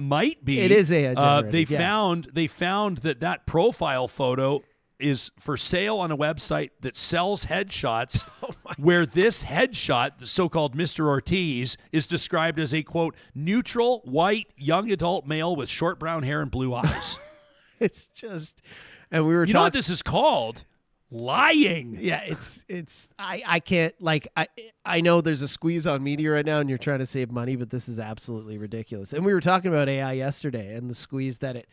Speaker 3: might be.
Speaker 4: It is AI generated.
Speaker 3: They found that profile photo is for sale on a website that sells headshots, where this headshot, the so-called Mr. Ortiz, is described as a, quote, neutral, white, young adult male with short brown hair and blue eyes.
Speaker 4: It's just, and we were
Speaker 3: You know what this is called? Lying.
Speaker 4: Yeah, I can't, like, I know there's a squeeze on media right now and you're trying to save money, but this is absolutely ridiculous. And we were talking about AI yesterday and the squeeze that it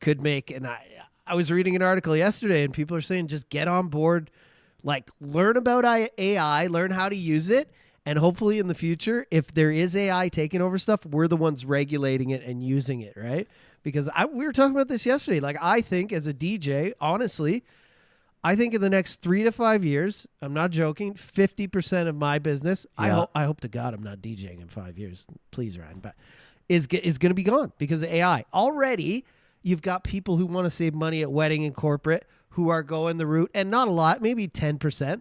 Speaker 4: could make, and I was reading an article yesterday and people are saying just get on board, like, learn about AI, learn how to use it, and hopefully in the future, if there is AI taking over stuff, we're the ones regulating it and using it, right? Because we were talking about this yesterday. Like, I think as a DJ, honestly, I think in the next 3 to 5 years, I'm not joking, 50% of my business, I hope to God I'm not DJing in 5 years. Please, Ryan, but is going to be gone because of AI. Already, you've got people who want to save money at wedding and corporate who are going the route, and not a lot, maybe 10%.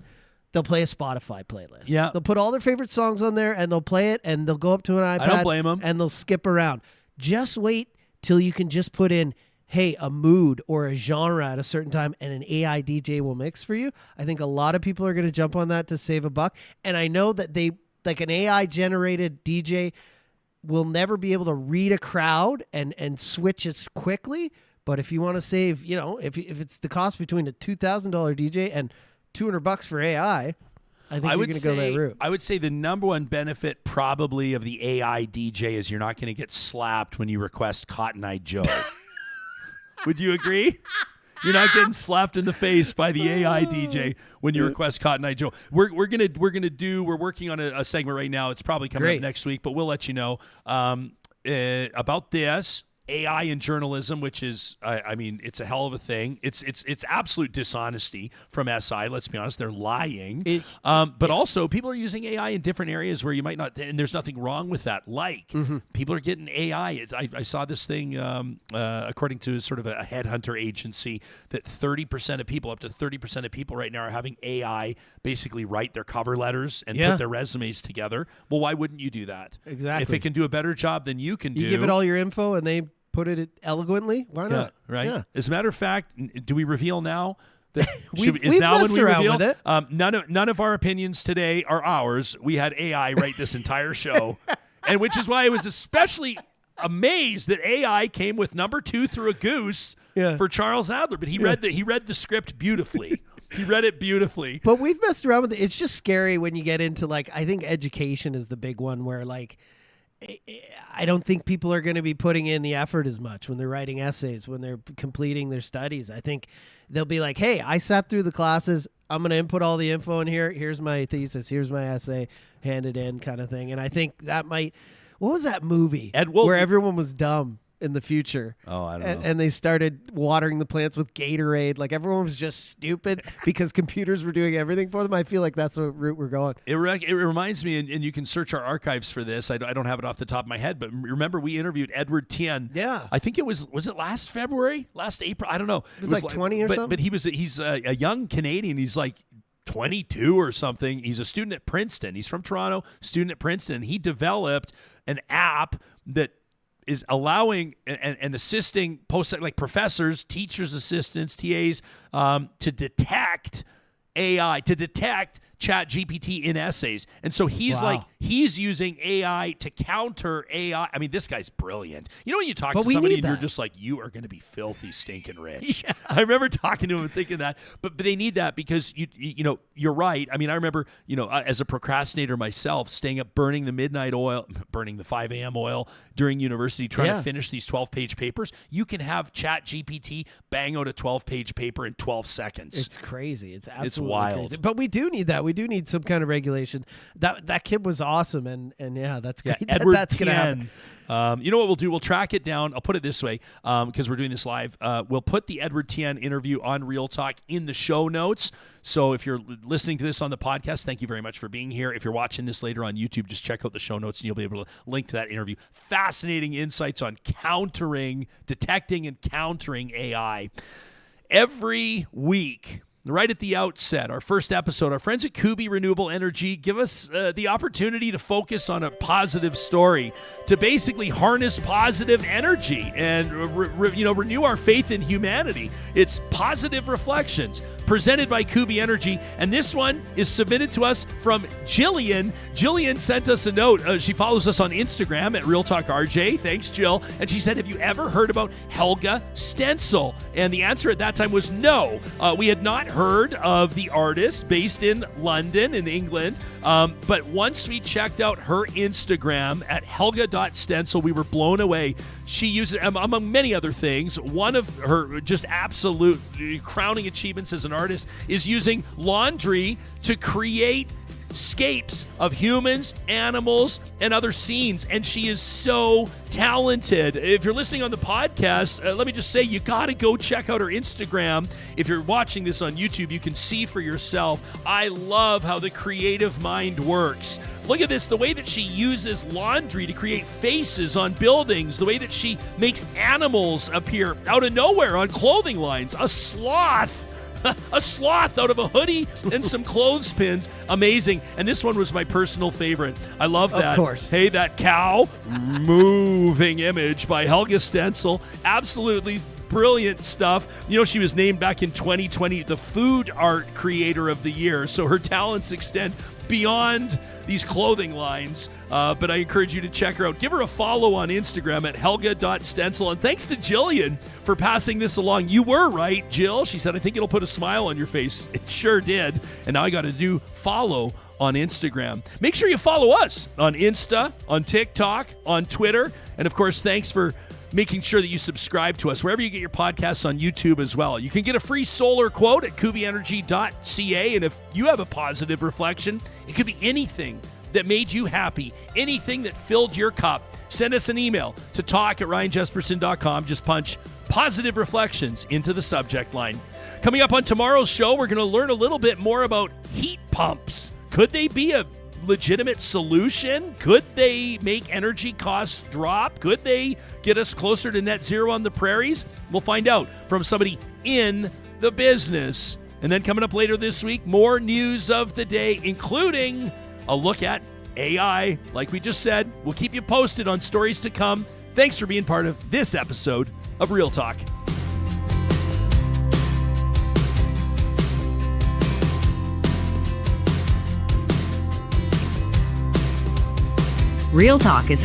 Speaker 4: They'll play a Spotify playlist.
Speaker 3: Yeah.
Speaker 4: They'll put all their favorite songs on there, and they'll play it, and they'll go up to an iPad.
Speaker 3: I don't blame them.
Speaker 4: And they'll skip around. Just wait till you can just put in, hey, a mood or a genre at a certain time, and an AI DJ will mix for you. I think a lot of people are going to jump on that to save a buck. And I know that like an AI-generated DJ will never be able to read a crowd and switch as quickly. But if you want to save, if it's the cost between a $2,000 DJ and $200 for AI, I think you're going to go that route.
Speaker 3: I would say the number one benefit probably of the AI DJ is you're not going to get slapped when you request Cotton Eye Joe. Would you agree? You're not getting slapped in the face by the AI DJ when you request Cotton Eye Joe. We're working on a segment right now. It's probably coming up next week, but we'll let you know about this. AI in journalism, which is, it's a hell of a thing. It's absolute dishonesty from SI. Let's be honest, they're lying. But also, people are using AI in different areas where you might not, and there's nothing wrong with that. Like, people are getting AI. I saw this thing, according to sort of a headhunter agency, that 30% of people, up to 30% of people right now are having AI basically write their cover letters and put their resumes together. Well, why wouldn't you do that?
Speaker 4: Exactly.
Speaker 3: If it can do a better job than you can do.
Speaker 4: You give it all your info and they put it eloquently. Why not?
Speaker 3: Right.
Speaker 4: Yeah.
Speaker 3: As a matter of fact, do we reveal now? That
Speaker 4: we've
Speaker 3: now when we
Speaker 4: around
Speaker 3: reveal?
Speaker 4: with it.
Speaker 3: None of our opinions today are ours. We had AI write this entire show, and which is why I was especially amazed that AI came with number 2 through a goose for Charles Adler. But he read the script beautifully. He read it beautifully.
Speaker 4: But we've messed around with it. It's just scary when you get into I think education is the big one where I don't think people are going to be putting in the effort as much when they're writing essays, when they're completing their studies. I think they'll be like, hey, I sat through the classes. I'm going to input all the info in here. Here's my thesis. Here's my essay. Hand it in kind of thing. And I think that might – what was that movie where everyone was dumb in the future?
Speaker 3: Oh, I don't know.
Speaker 4: And they started watering the plants with Gatorade. Like everyone was just stupid because computers were doing everything for them. I feel like that's the route we're going.
Speaker 3: It reminds me, and you can search our archives for this. I don't have it off the top of my head, but remember we interviewed Edward Tien.
Speaker 4: Yeah.
Speaker 3: I think it was it last February? Last April? I don't know.
Speaker 4: It was like 20 or something?
Speaker 3: But he's a young Canadian. He's like 22 or something. He's a student at Princeton. He's from Toronto, student at Princeton. He developed an app that is allowing and assisting professors, teachers, assistants, TAs to detect AI, to detect ChatGPT in essays. And so he's using AI to counter AI. I mean, this guy's brilliant. You know, when you talk to somebody and you're just like, you are going to be filthy stinking rich. Yeah. I remember talking to him and thinking that, but they need that because you're right. I mean, I remember, as a procrastinator myself, staying up, burning the midnight oil, burning the 5 a.m. oil during university, trying to finish these 12-page papers. You can have ChatGPT bang out a 12-page paper in 12 seconds.
Speaker 4: It's crazy. It's absolutely
Speaker 3: wild.
Speaker 4: crazy. But we do need that. We do need some kind of regulation. That kid was awesome, and yeah, that's great.
Speaker 3: Edward
Speaker 4: that's gonna happen.
Speaker 3: You know what we'll do? We'll track it down. I'll put it this way, because we're doing this live. We'll put the Edward Tien interview on Real Talk in the show notes. So if you're listening to this on the podcast, thank you very much for being here. If you're watching this later on YouTube, just check out the show notes and you'll be able to link to that interview. Fascinating insights on detecting and countering AI. Every week, right at the outset, our first episode, our friends at Kubi Renewable Energy give us the opportunity to focus on a positive story, to basically harness positive energy and renew our faith in humanity. It's Positive Reflections, presented by Kubi Energy, and this one is submitted to us from Jillian. Jillian sent us a note. She follows us on Instagram at Real Talk RJ. Thanks, Jill. And she said, have you ever heard about Helga Stentzel? And the answer at that time was no. We had not heard of the artist based in London in England, but once we checked out her Instagram at helga.stentzel, we were blown away. She uses, among many other things, one of her just absolute crowning achievements as an artist is using laundry to create scapes of humans, animals, and other scenes. And she is so talented. If you're listening on the podcast, let me just say you got to go check out her Instagram. If you're watching this on YouTube, you can see for yourself. I love how the creative mind works. Look at this, the way that she uses laundry to create faces on buildings, the way that she makes animals appear out of nowhere on clothing lines. A sloth. A sloth out of a hoodie and some clothespins. Amazing. And this one was my personal favorite. I love that.
Speaker 4: Of course.
Speaker 3: Hey, that cow. Moving image by Helga Stentzel. Absolutely brilliant stuff. You know, she was named back in 2020 the Food Art Creator of the Year. So her talents extend beyond these clothing lines, but I encourage you to check her out. Give her a follow on Instagram at helga.stentzel. And thanks to Jillian for passing this along. You were right, Jill. She said, I think it'll put a smile on your face. It sure did. And now I got to do follow on Instagram. Make sure you follow us on Insta, on TikTok, on Twitter. And of course, thanks for making sure that you subscribe to us wherever you get your podcasts on YouTube as well. You can get a free solar quote at kubienergy.ca. And if you have a positive reflection, it could be anything that made you happy, anything that filled your cup. Send us an email to talk@ryanjesperson.com. Just punch positive reflections into the subject line. Coming up on tomorrow's show, we're going to learn a little bit more about heat pumps. Could they be a legitimate solution? Could they make energy costs drop? Could they get us closer to net zero on the prairies? We'll find out from somebody in the business. And then coming up later this week, more news of the day, including a look at AI. Like we just said, we'll keep you posted on stories to come. Thanks for being part of this episode of Real Talk.
Speaker 2: Real Talk is